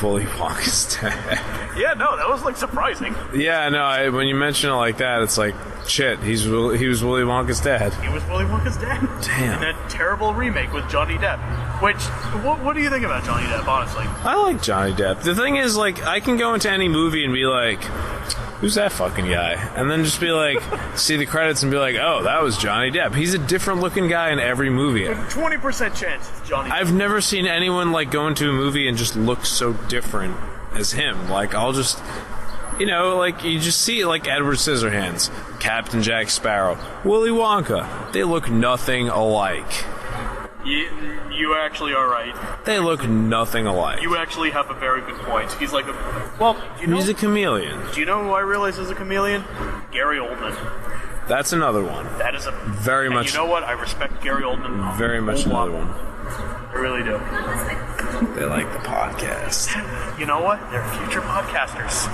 fully Wonka's dad. Yeah, no, that was, like, surprising. Yeah, no, when you mention it like that, it's like, shit, he was Willy Wonka's dad. He was Willy Wonka's dad. Damn. In that terrible remake with Johnny Depp. Which, what do you think about Johnny Depp, honestly? I like Johnny Depp. The thing is, like, I can go into any movie and be like, who's that fucking guy? And then just be like, see the credits and be like, oh, that was Johnny Depp. He's a different looking guy in every movie. 20% chance it's Johnny Depp. I've never seen anyone, like, go into a movie and just look so different as him. Like, I'll just... You know, like, you just see, like, Edward Scissorhands, Captain Jack Sparrow, Willy Wonka. They look nothing alike. You actually are right. They look nothing alike. You actually have a very good point. He's like a... Well, you know... He's a chameleon. Do you know who I realize is a chameleon? Gary Oldman. That's another one. That is a... Very and much... you know what? I respect Gary Oldman. Very much another one. I really do. They like the podcast. You know what? They're future podcasters.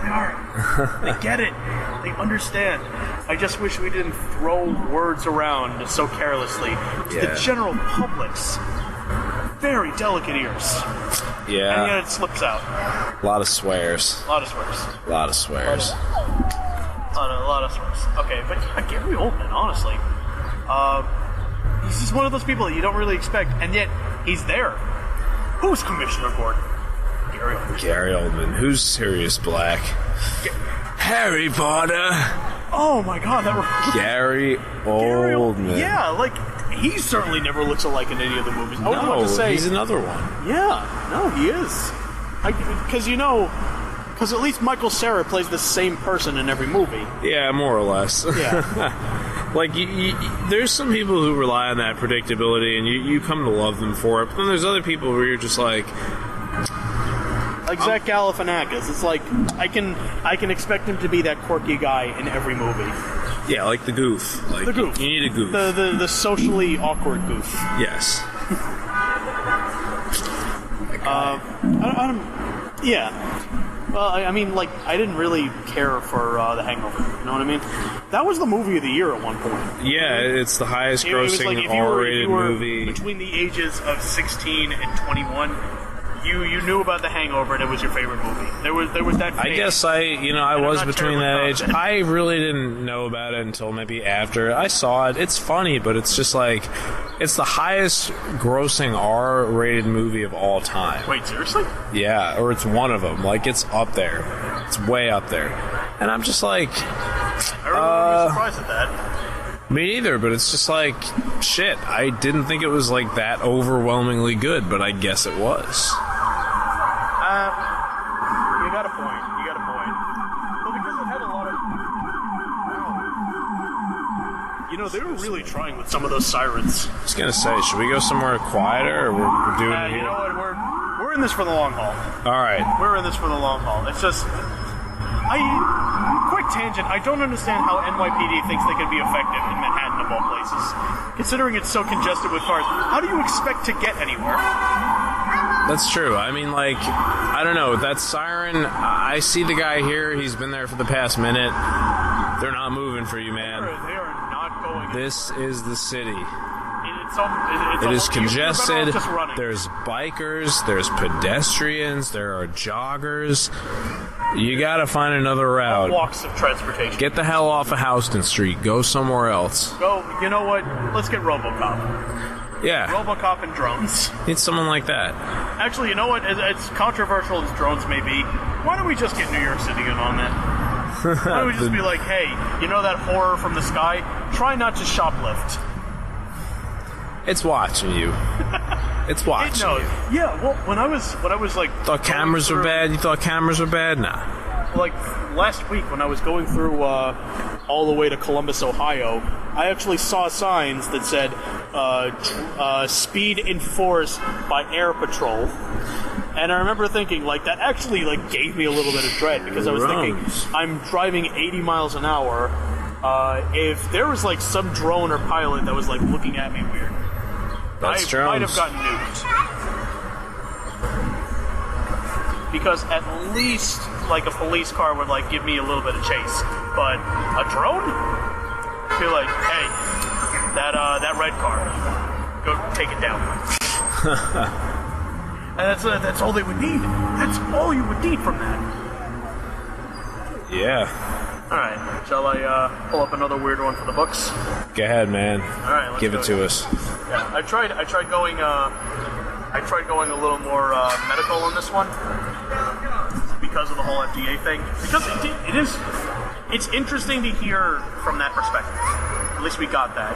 They are. They get it. They understand. I just wish we didn't throw words around so carelessly to the general public's very delicate ears. Yeah. And yet it slips out. A lot of swears. A lot of swears. A lot of swears. A lot of swears. Okay, but Gary Oldman, honestly, he's just one of those people that you don't really expect, and yet he's there. Who's Commissioner Gordon? Gary Oldman. Gary Oldman. Who's Sirius Black? Harry Potter. Oh my God, that Gary Oldman. Yeah, like he certainly never looks alike in any of the movies. I was about to say he's another one. Yeah, no, he is. Because at least Michael Cera plays the same person in every movie. Yeah, more or less. Yeah. Like, there's some people who rely on that predictability, and you come to love them for it. But then there's other people where you're just like Zach Galifianakis. It's like I can expect him to be that quirky guy in every movie. Yeah, like the goof. Like the goof. You need a goof. The socially awkward goof. Yes. Yeah. Well, I mean, like, I didn't really care for The Hangover. You know what I mean? That was the movie of the year at one point. Yeah, it's the highest grossing like R-rated movie. Between the ages of 16 and 21, you knew about The Hangover and it was your favorite movie. There was that phase. I guess I was between that age. I really didn't know about it until maybe after. I saw it. It's funny, but it's just like, it's the highest grossing R-rated movie of all time. Wait, seriously? Yeah, or it's one of them. Like, it's up there. It's way up there. And I'm just like, I really wouldn't be surprised at that. Me neither, but it's just like, shit, I didn't think it was like that overwhelmingly good, but I guess it was. You got a point. Well, because it had a lot of... Wow. You know, they were really trying with some of those sirens. I was gonna say, should we go somewhere quieter, or we're doing it here? You know what, we're in this for the long haul. Alright. We're in this for the long haul. It's just... Quick tangent, I don't understand how NYPD thinks they can be effective in Manhattan of all places. Considering it's so congested with cars, how do you expect to get anywhere? That's true. I mean, like, I don't know, that siren, I see the guy here, he's been there for the past minute. They're not moving for you, man. They are not going. This is the city. It is congested. There's There's bikers, there's pedestrians, there are joggers. You gotta find another route. Walks of transportation. Get the hell off of Houston Street. Go somewhere else. Go, you know what? Let's get RoboCop. Yeah. RoboCop and drones. Need someone like that. Actually, you know what? As controversial as drones may be, why don't we just get New York City in on that? Why don't we just be like, hey, you know that horror from the sky? Try not to shoplift. It's watching you. It's watching you. Yeah, well, when I was like... Thought cameras were bad? You thought cameras were bad? Nah. Like, last week when I was going through all the way to Columbus, Ohio, I actually saw signs that said, speed enforced by Air Patrol. And I remember thinking, like, that actually, like, gave me a little bit of dread, because I was thinking, I'm driving 80 miles an hour. If there was, like, some drone or pilot that was, like, looking at me weird, I might have gotten nuked. Because at least, like, a police car would, like, give me a little bit of chase. But a drone? I feel like, hey, that red car, go take it down. And that's all they would need. That's all you would need from that. Yeah. Alright, shall I pull up another weird one for the books? Go ahead, man. Alright, let's give it to us. Yeah, I tried going a little more medical on this one because of the whole FDA thing. Because it's interesting to hear from that perspective. At least we got that.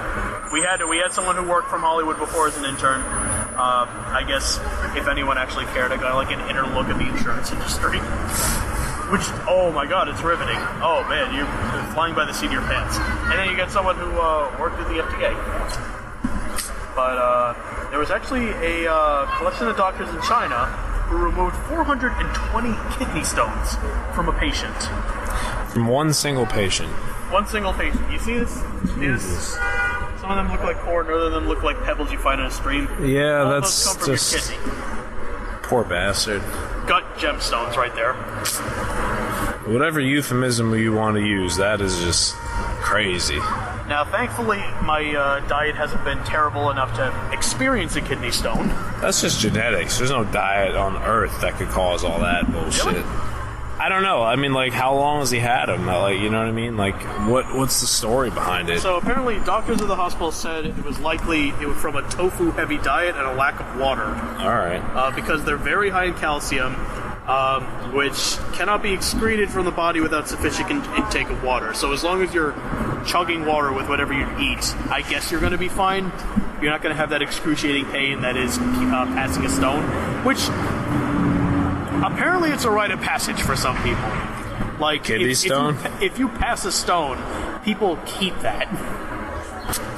We had someone who worked from Hollywood before as an intern. I guess if anyone actually cared, I got like an inner look at the insurance industry. Which, oh my god, it's riveting. Oh man, you're flying by the seat of your pants. And then you get someone who worked at the FDA. But there was actually a collection of doctors in China who removed 420 kidney stones from a patient. From one single patient. One single patient. You see this? Jesus. Some of them look like corn, other than look like pebbles you find in a stream. Yeah, all that's those come from just... your kidney. Poor bastard. Gut gemstones right there. Whatever euphemism you want to use, that is just crazy. Now, thankfully, my diet hasn't been terrible enough to experience a kidney stone. That's just genetics. There's no diet on Earth that could cause all that bullshit. Really? I don't know. I mean, like, how long has he had him? Like, you know what I mean? Like, what's the story behind it? So apparently, doctors at the hospital said it was likely it was from a tofu-heavy diet and a lack of water. All right. Because they're very high in calcium, which cannot be excreted from the body without sufficient intake of water. So as long as you're chugging water with whatever you eat, I guess you're going to be fine. You're not going to have that excruciating pain that is passing a stone, which apparently it's a rite of passage for some people. Like, kidney stone? If you pass a stone, people keep that.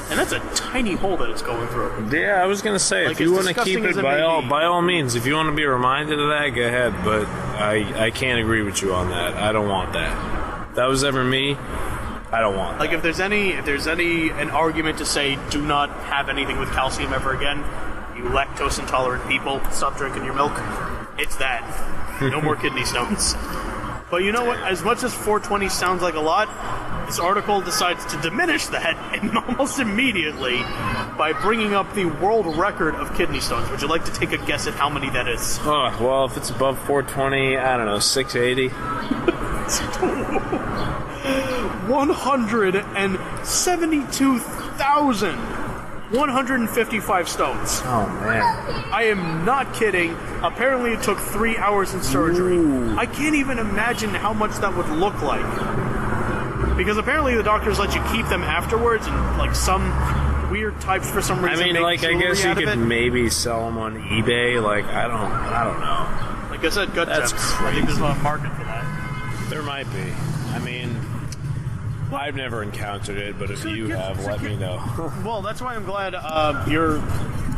And that's a tiny hole that it's going through. Yeah, I was going to say, like, if you want to keep it, by all means, if you want to be reminded of that, go ahead. But I can't agree with you on that. I don't want that. If that was ever me, I don't want that. Like, if there's an argument to say do not have anything with calcium ever again, you lactose intolerant people, stop drinking your milk, it's that. No more kidney stones. But you know what? As much as 420 sounds like a lot, this article decides to diminish that and almost immediately by bringing up the world record of kidney stones. Would you like to take a guess at how many that is? Oh, well, if it's above 420, I don't know, 680? 172,155 stones. Oh, man. I am not kidding. Apparently it took 3 hours in surgery. Ooh. I can't even imagine how much that would look like. Because apparently the doctors let you keep them afterwards, and like some weird types for some reason. I mean, like, I guess you could maybe sell them on eBay. Like, I don't know. Like I said, gut That's gems. crazy. I think there's a market for that. There might be. I mean, I've never encountered it, but if you have, let me know. Well, that's why I'm glad you're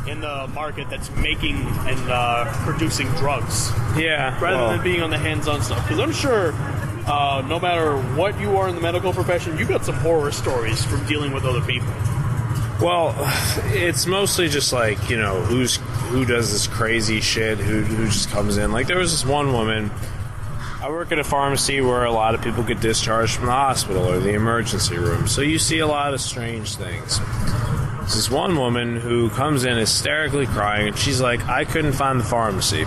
in the market that's making and producing drugs. Yeah. Rather than being on the hands-on stuff. Because I'm sure no matter what you are in the medical profession, you got some horror stories from dealing with other people. Well, it's mostly just like, you know, who does this crazy shit, who just comes in. Like, there was this one woman. I work at a pharmacy where a lot of people get discharged from the hospital or the emergency room, so you see a lot of strange things. There's this one woman who comes in hysterically crying, and she's like, I couldn't find the pharmacy.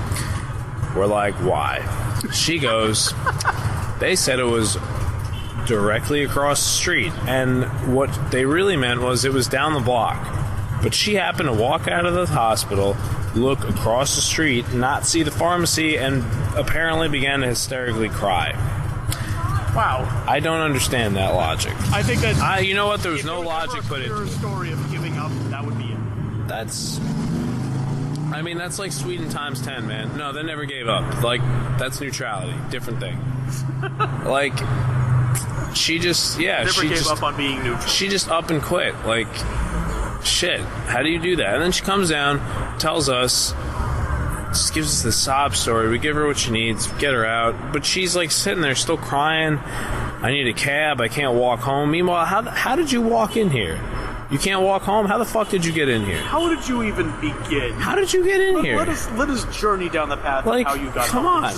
We're like, why? She goes, they said it was directly across the street, and what they really meant was it was down the block. But she happened to walk out of the hospital, look across the street, not see the pharmacy, and apparently began to hysterically cry. Wow. I don't understand that logic. I think that... you know what? There was no logic put into it. If story of giving up, that would be it. That's like Sweden times 10, man. No, they never gave up. Like, that's neutrality. Different thing. Like, she just, Never gave up on being neutral. She just up and quit. Like, shit, how do you do that? And then she comes down, tells us, just gives us the sob story. We give her what she needs, get her out, but she's like sitting there still crying. I need a cab, I can't walk home. Meanwhile, how did you walk in here? You can't walk home? How the fuck did you get in here? How did you even begin? How did you get in here? Let us journey down the path like, of how you got come home. on,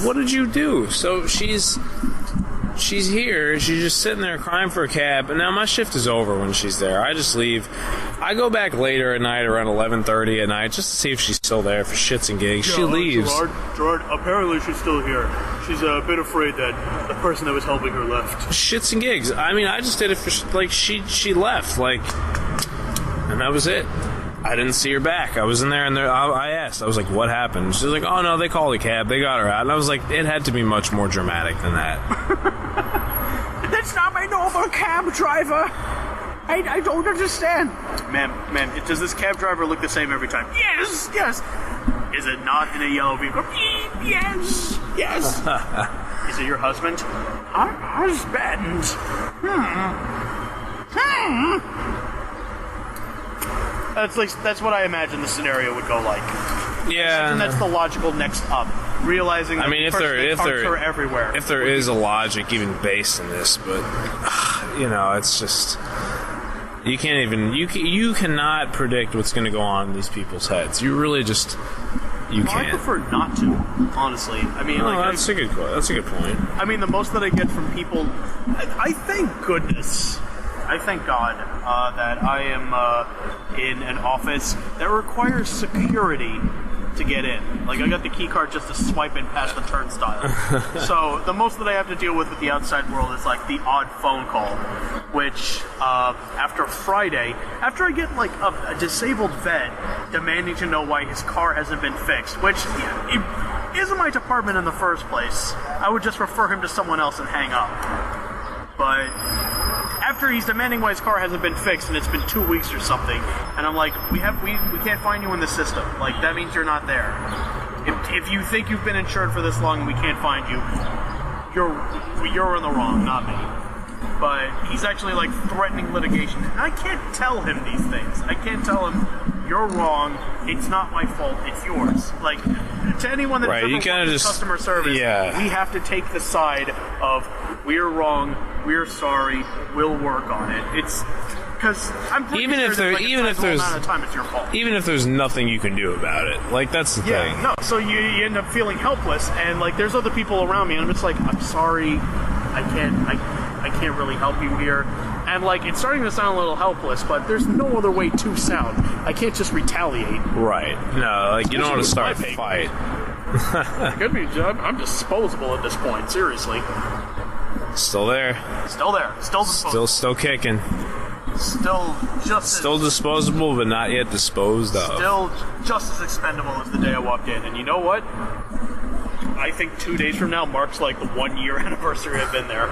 what did you do? So she's here, she's just sitting there crying for a cab, and now my shift is over when she's there. I just leave. I go back later at night around 11:30 at night just to see if she's still there for shits and gigs. She leaves. Gerard, apparently she's still here. She's a bit afraid that the person that was helping her left. Shits and gigs. I mean, I just did it for, like, she left, like, and that was it. I didn't see her back. I was in there, and I asked. I was like, what happened? She's like, oh, no, they called a cab. They got her out. And I was like, it had to be much more dramatic than that. That's not my normal cab driver. I don't understand. Ma'am, does this cab driver look the same every time? Yes. Is it not in a yellow vehicle? Yes. Is it your husband? Our husband. That's what I imagine the scenario would go like. Yeah. And that's the logical next up. Realizing that if her everywhere. If there is a logic even based in this, but you know, it's just you can't even you cannot predict what's going to go on in these people's heads. You really just you Well, can't. I prefer not to, honestly. I mean, That's a good point. I mean, the most that I get from people, I thank goodness, I thank God that I am in an office that requires security to get in. Like, I got the key card just to swipe in past the turnstile. So the most that I have to deal with the outside world is like the odd phone call, which after Friday, after I get like a disabled vet demanding to know why his car hasn't been fixed, which it isn't my department in the first place. I would just refer him to someone else and hang up. But after he's demanding why his car hasn't been fixed and it's been 2 weeks or something, and I'm like, we can't find you in the system. Like, that means you're not there. If you think you've been insured for this long and we can't find you, you're in the wrong, not me. But he's actually like threatening litigation. And I can't tell him these things. I can't tell him, you're wrong, it's not my fault, it's yours. Like, to anyone that's ever worked in customer service, we have to take the side of, we're wrong, we're sorry, we'll work on it. It's because I'm pretty even sure if there, like even if there's amount of time, it's your fault. Even if there's nothing you can do about it, like that's the thing. No, so you end up feeling helpless, and like there's other people around me, and I'm just like, I'm sorry, I can't really help you here. And like, it's starting to sound a little helpless, but there's no other way to sound. I can't just retaliate. Right. No, like, you don't want to start a fight. I'm disposable at this point, seriously. Still there. Still there. Still disposable. Still kicking. Still disposable, but not yet disposed of. Still just as expendable as the day I walked in. And you know what? I think 2 days from now marks like the 1 year anniversary I've been there.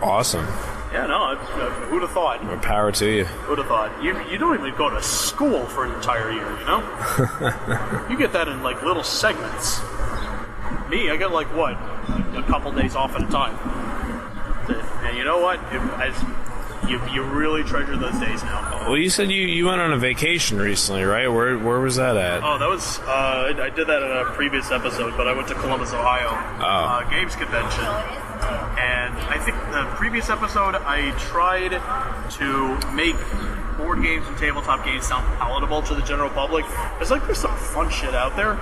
Awesome. Yeah, no, who'd have thought? More power to you. Who'd have thought? You don't even go to school for an entire year, you know? You get that in like little segments. Me, I get like what? A couple days off at a time. And you know what? You really treasure those days now. Well, you said you went on a vacation recently, right? Where was that at? Oh, that was I did that in a previous episode, but I went to Columbus, Ohio, games convention, and I think the previous episode I tried to make board games and tabletop games sound palatable to the general public. It's like there's some fun shit out there,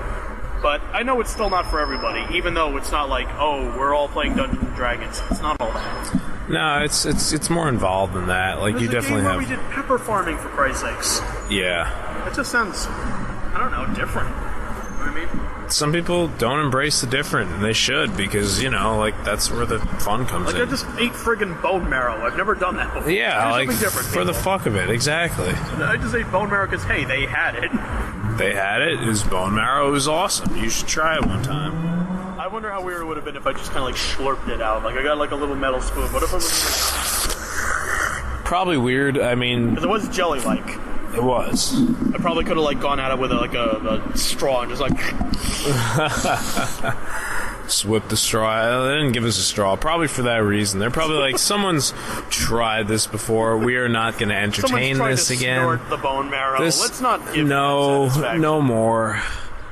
but I know it's still not for everybody. Even though it's not like, oh, we're all playing Dungeons and Dragons. It's not all that. No, it's more involved than that. Like, you definitely have. We did pepper farming, for Christ's sakes. Yeah. It just sounds, I don't know, different. You know what I mean? Some people don't embrace the different, and they should, because, you know, like, that's where the fun comes in. Like, I just ate friggin' bone marrow. I've never done that before. Yeah, like, for the fuck of it, exactly. I just ate bone marrow because, hey, they had it. They had it. It was bone marrow. It was awesome. You should try it one time. I wonder how weird it would have been if I just kind of like slurped it out. Like, I got like a little metal spoon. What if I was like... Probably weird. I mean... Because it was jelly-like. It was. I probably could have like gone at it with a straw and just like... Just whip the straw. They didn't give us a straw. Probably for that reason. They're probably like, someone's tried this before. We are not going to entertain this again. Someone's tried to snort the bone marrow. Let's not give no more.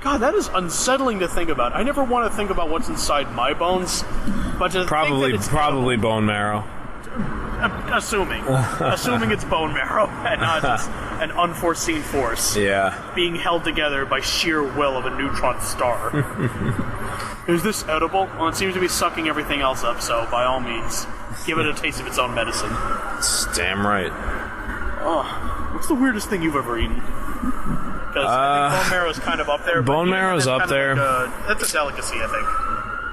God, that is unsettling to think about. I never want to think about what's inside my bones, but to probably think that it's bone marrow. Assuming it's bone marrow and not just an unforeseen force. Yeah. Being held together by sheer will of a neutron star. Is this edible? Well, it seems to be sucking everything else up, so by all means, give it a taste of its own medicine. It's damn right. Oh, what's the weirdest thing you've ever eaten? Because I think bone marrow is kind of up there. Bone marrow's up there. That's a delicacy, I think.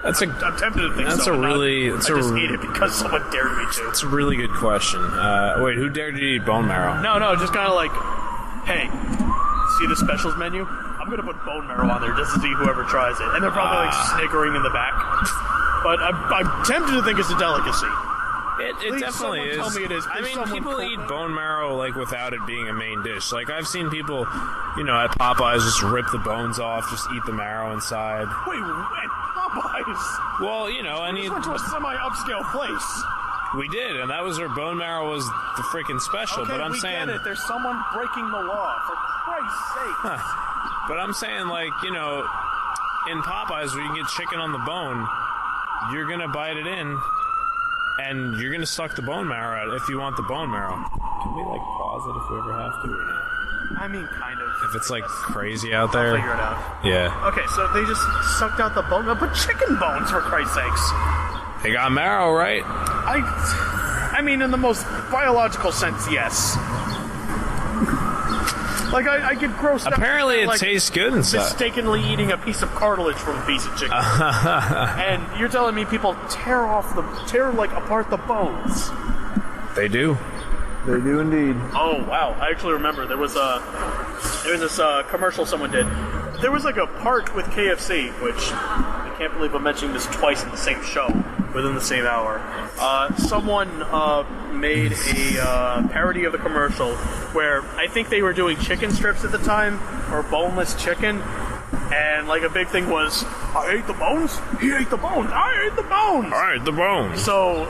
I'm tempted to think that's so. I just ate it because someone dared me to. It's a really good question. Wait, who dared you to eat bone marrow? No, just kind of like, hey, see the specials menu? I'm going to put bone marrow on there just to see whoever tries it. And they're probably like snickering in the back. But I'm tempted to think it's a delicacy. It definitely is. Tell me it is. I mean, people eat bone marrow like without it being a main dish. Like, I've seen people, you know, at Popeyes just rip the bones off, just eat the marrow inside. Wait, at Popeyes? Well, you know, we just went to a semi-upscale place. We did, and that was where bone marrow was the freaking special. Okay, but I'm saying, get it. There's someone breaking the law, for Christ's sake. But I'm saying, like, you know, in Popeyes where you can get chicken on the bone, you're gonna bite it in. And you're going to suck the bone marrow out if you want the bone marrow. Can we, like, pause it if we ever have to or not? I mean, kind of. If it's like crazy out there. I'll figure it out. Yeah. Okay, so they just sucked out the bone, but chicken bones, for Christ's sakes. They got marrow, right? I mean, in the most biological sense, yes. Like, I get grossed out. Apparently it like, tastes good and stuff. Mistakenly eating a piece of cartilage from a piece of chicken. And you're telling me people tear apart the bones. They do. They do indeed. Oh, wow. I actually remember there was this commercial someone did. There was like a part with KFC, which I can't believe I'm mentioning this twice in the same show, within the same hour. Someone made a parody of the commercial where I think they were doing chicken strips at the time, or boneless chicken, and like a big thing was, I ate the bones, he ate the bones, I ate the bones! I ate the bones! So,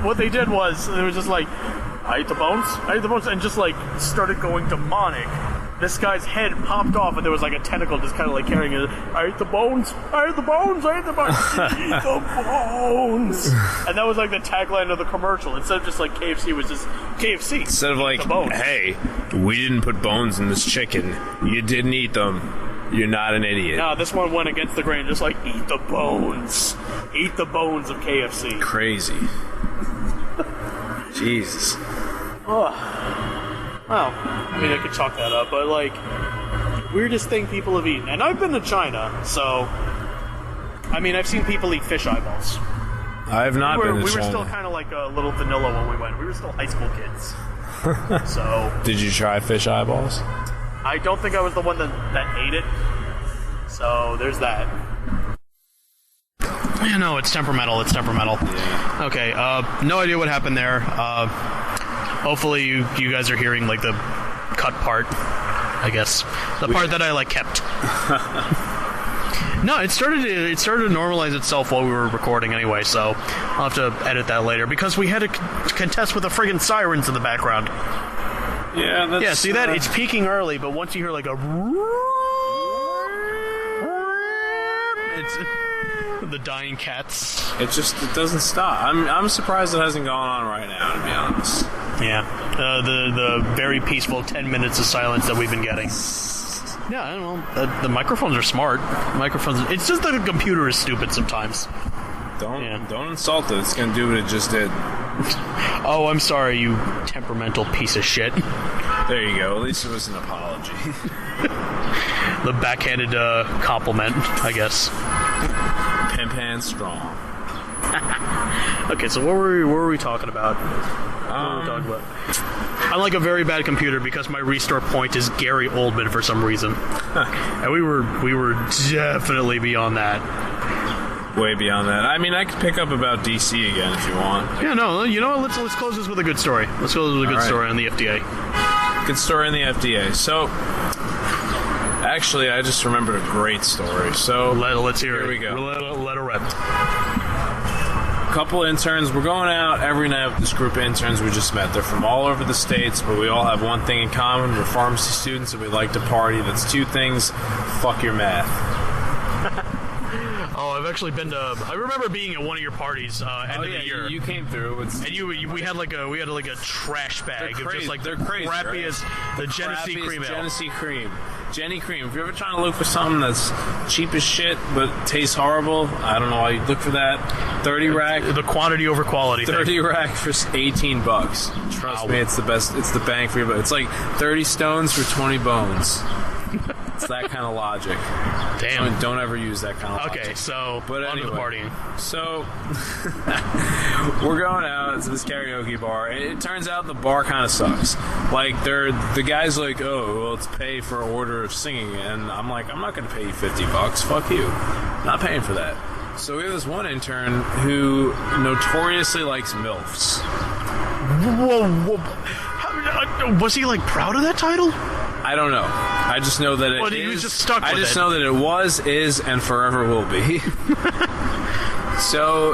what they did was, it was just like, I ate the bones, and just like started going demonic. This guy's head popped off, and there was like a tentacle just kind of like carrying it. I ate the bones, I ate the bones, I ate the bones, eat the bones. And that was like the tagline of the commercial. Instead of just like KFC, was just KFC. Instead of like, hey, we didn't put bones in this chicken. You didn't eat them. You're not an idiot. No, this one went against the grain, just like, eat the bones. Eat the bones of KFC. Crazy. Jesus. Oh. Well, I mean, I could chalk that up, but like, weirdest thing people have eaten. And I've been to China, so, I mean, I've seen people eat fish eyeballs. I have not been to China. We were still kind of like a little vanilla when we went. We were still high school kids. So. Did you try fish eyeballs? I don't think I was the one that ate it. So, there's that. Yeah, no, it's temperamental. It's temperamental. Yeah. Okay, no idea what happened there. Hopefully you guys are hearing, like, the cut part, I guess. The part that I, like, kept. No, it started to normalize itself while we were recording anyway, so I'll have to edit that later, because we had to contest with the friggin' sirens in the background. Yeah, that's... Yeah, see that? It's peaking early, but once you hear, like, a... It's... The dying cats. It doesn't stop. I'm surprised it hasn't gone on right now, to be honest. Yeah. The very peaceful 10 minutes of silence that we've been getting. Yeah, I don't know. The microphones are smart. It's just that the computer is stupid sometimes. Don't insult it. It's going to do what it just did. Oh, I'm sorry, you temperamental piece of shit. There you go. At least it was an apology. The backhanded compliment, I guess. Pimp hand strong. Okay, so what were we talking about? I'm like a very bad computer because my restore point is Gary Oldman for some reason. And we were definitely beyond that. Way beyond that. I mean, I could pick up about DC again if you want. Yeah, no, you know what? Let's close this with a good story. Let's close with a good story on the FDA. Good story on the FDA. So, actually, I just remembered a great story. So let's hear it. Here we go. Let her rip. A couple interns. We're going out every night with this group of interns we just met. They're from all over the states, but we all have one thing in common. We're pharmacy students and we like to party. That's two things. Fuck your math. Oh, I've actually been to. I remember being at one of your parties end of the year. You came through, and we had like a trash bag of just like they're crazy, crappiest, right? The Genesee cream ale. Genesee cream. Jenny cream. If you're ever trying to look for something that's cheap as shit but tastes horrible, I don't know why you'd look for that. 30 rack. The quantity over quality. 30 rack for $18. Trust me, it's the best. It's the bang for your buck. It's like 30 stones for 20 bones. It's that kind of logic. Damn. Don't ever use that kind of logic. Okay, so but on to the partying. So we're going out to this karaoke bar. It turns out the bar kind of sucks. Like the guy's like, oh, well, it's pay for order of singing, and I'm like, I'm not going to pay you $50. Fuck you. Not paying for that. So we have this one intern who notoriously likes MILFs. Whoa. Was he like proud of that title? I don't know. I just know that it is. He was just stuck with it. I just know that it was, is, and forever will be. So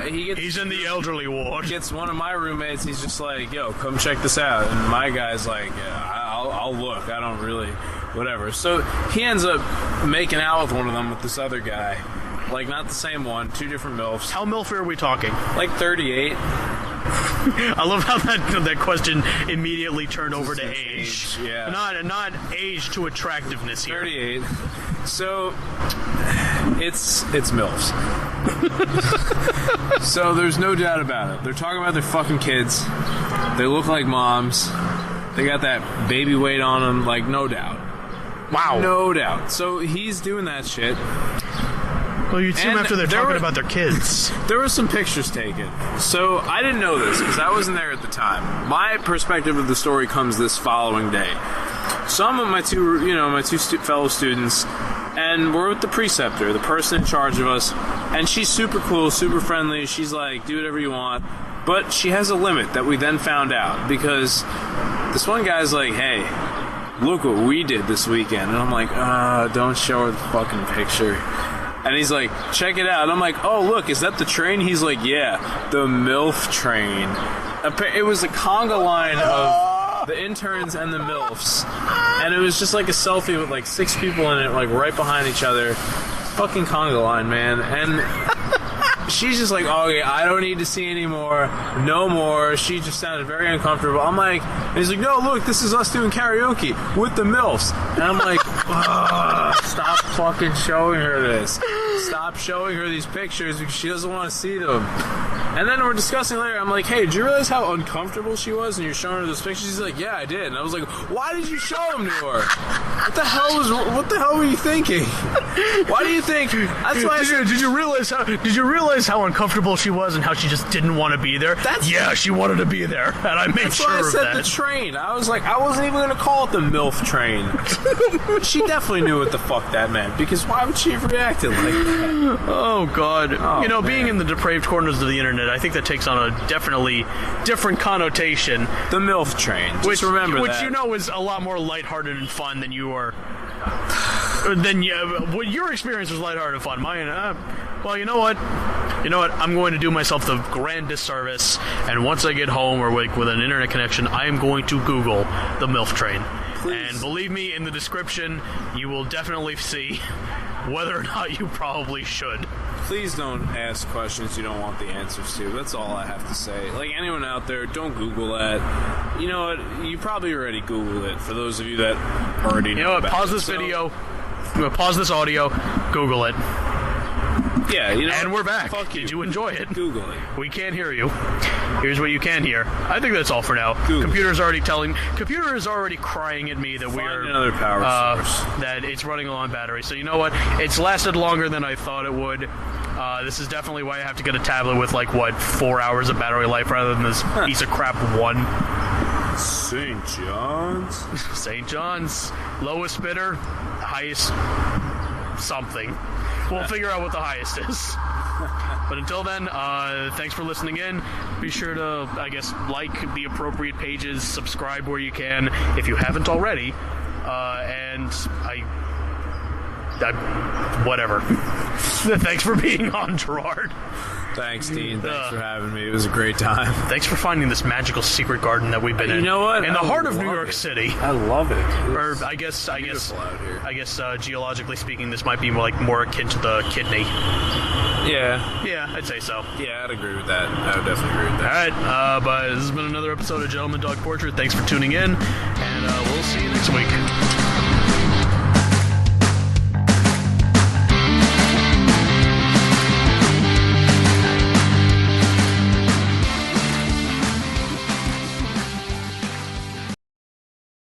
he's in the elderly ward. Gets one of my roommates. He's just like, "Yo, come check this out." And my guy's like, yeah, "I'll look. I don't really, whatever." So he ends up making out with one of them with this other guy. Like, not the same one, two different MILFs. How MILF are we talking? Like 38. I love how that question immediately turned over to age. Yeah. Not age to attractiveness here. 38. So it's MILFs. So there's no doubt about it. They're talking about their fucking kids. They look like moms. They got that baby weight on them, like, no doubt. Wow. No doubt. So he's doing that shit. Well, you'd see them after they're talking about their kids. There were some pictures taken. So I didn't know this because I wasn't there at the time. My perspective of the story comes this following day. So I'm with my two fellow students, and we're with the preceptor, the person in charge of us, and she's super cool, super friendly. She's like, do whatever you want. But she has a limit that we then found out because this one guy's like, hey, look what we did this weekend. And I'm like, don't show her the fucking picture. And he's like, check it out. And I'm like, oh, look, is that the train? He's like, yeah, the MILF train. It was a conga line of the interns and the MILFs. And it was just like a selfie with like 6 people in it, like right behind each other. Fucking conga line, man. And she's just like, oh, yeah, I don't need to see any more. No more. She just sounded very uncomfortable. I'm like, and he's like, no, look, this is us doing karaoke with the MILFs. And I'm like, stop fucking showing her this. Stop showing her these pictures because she doesn't want to see them. And then we're discussing later. I'm like, hey, did you realize how uncomfortable she was and you're showing her those pictures? She's like, yeah, I did. And I was like, why did you show them to her? What the hell were you thinking? Why do you think? That's why did you realize how uncomfortable she was and how she just didn't want to be there? Yeah, she wanted to be there, and I made sure of that. That's why I said the train. I was like, I wasn't even going to call it the MILF train. She definitely knew what the fuck that meant, because why would she have reacted like that? Oh, God. Being in the depraved corners of the internet, I think that takes on a definitely different connotation. The MILF train. Just remember that. Which, is a lot more lighthearted and fun than you are. What your experience was lighthearted and fun. Mine, well, you know what? I'm going to do myself the grand disservice, and once I get home or with an internet connection, I am going to Google the MILF train. Please. And believe me, in the description, you will definitely see whether or not you probably should. Please don't ask questions you don't want the answers to. That's all I have to say. Like, anyone out there, don't Google that. You know what? You probably already Googled it, for those of you that already know. You know what? Pause this video. Pause this audio. Google it. Yeah, and we're back. Did you enjoy it? Google it. We can't hear you. Here's what you can hear. I think that's all for now. Google. Computer is already crying at me that we are another power source. That it's running low on battery. So you know what? It's lasted longer than I thought it would. This is definitely why I have to get a tablet with 4 hours of battery life rather than this piece of crap one. St. John's. St. John's. Lowest bidder, highest something. We'll figure out what the highest is. But until then, thanks for listening in. Be sure to, like the appropriate pages, subscribe where you can if you haven't already. And whatever. Thanks for being on, Gerard. Thanks, Dean. Thanks for having me. It was a great time. Thanks for finding this magical secret garden that we've been in. You know what? In the heart of New York City. I love it. Or I guess geologically speaking, this might be more akin to the kidney. Yeah. Yeah, I'd say so. Yeah, I'd agree with that. I would definitely agree with that. All right, but this has been another episode of Gentleman Dog Portrait. Thanks for tuning in, and we'll see you next week.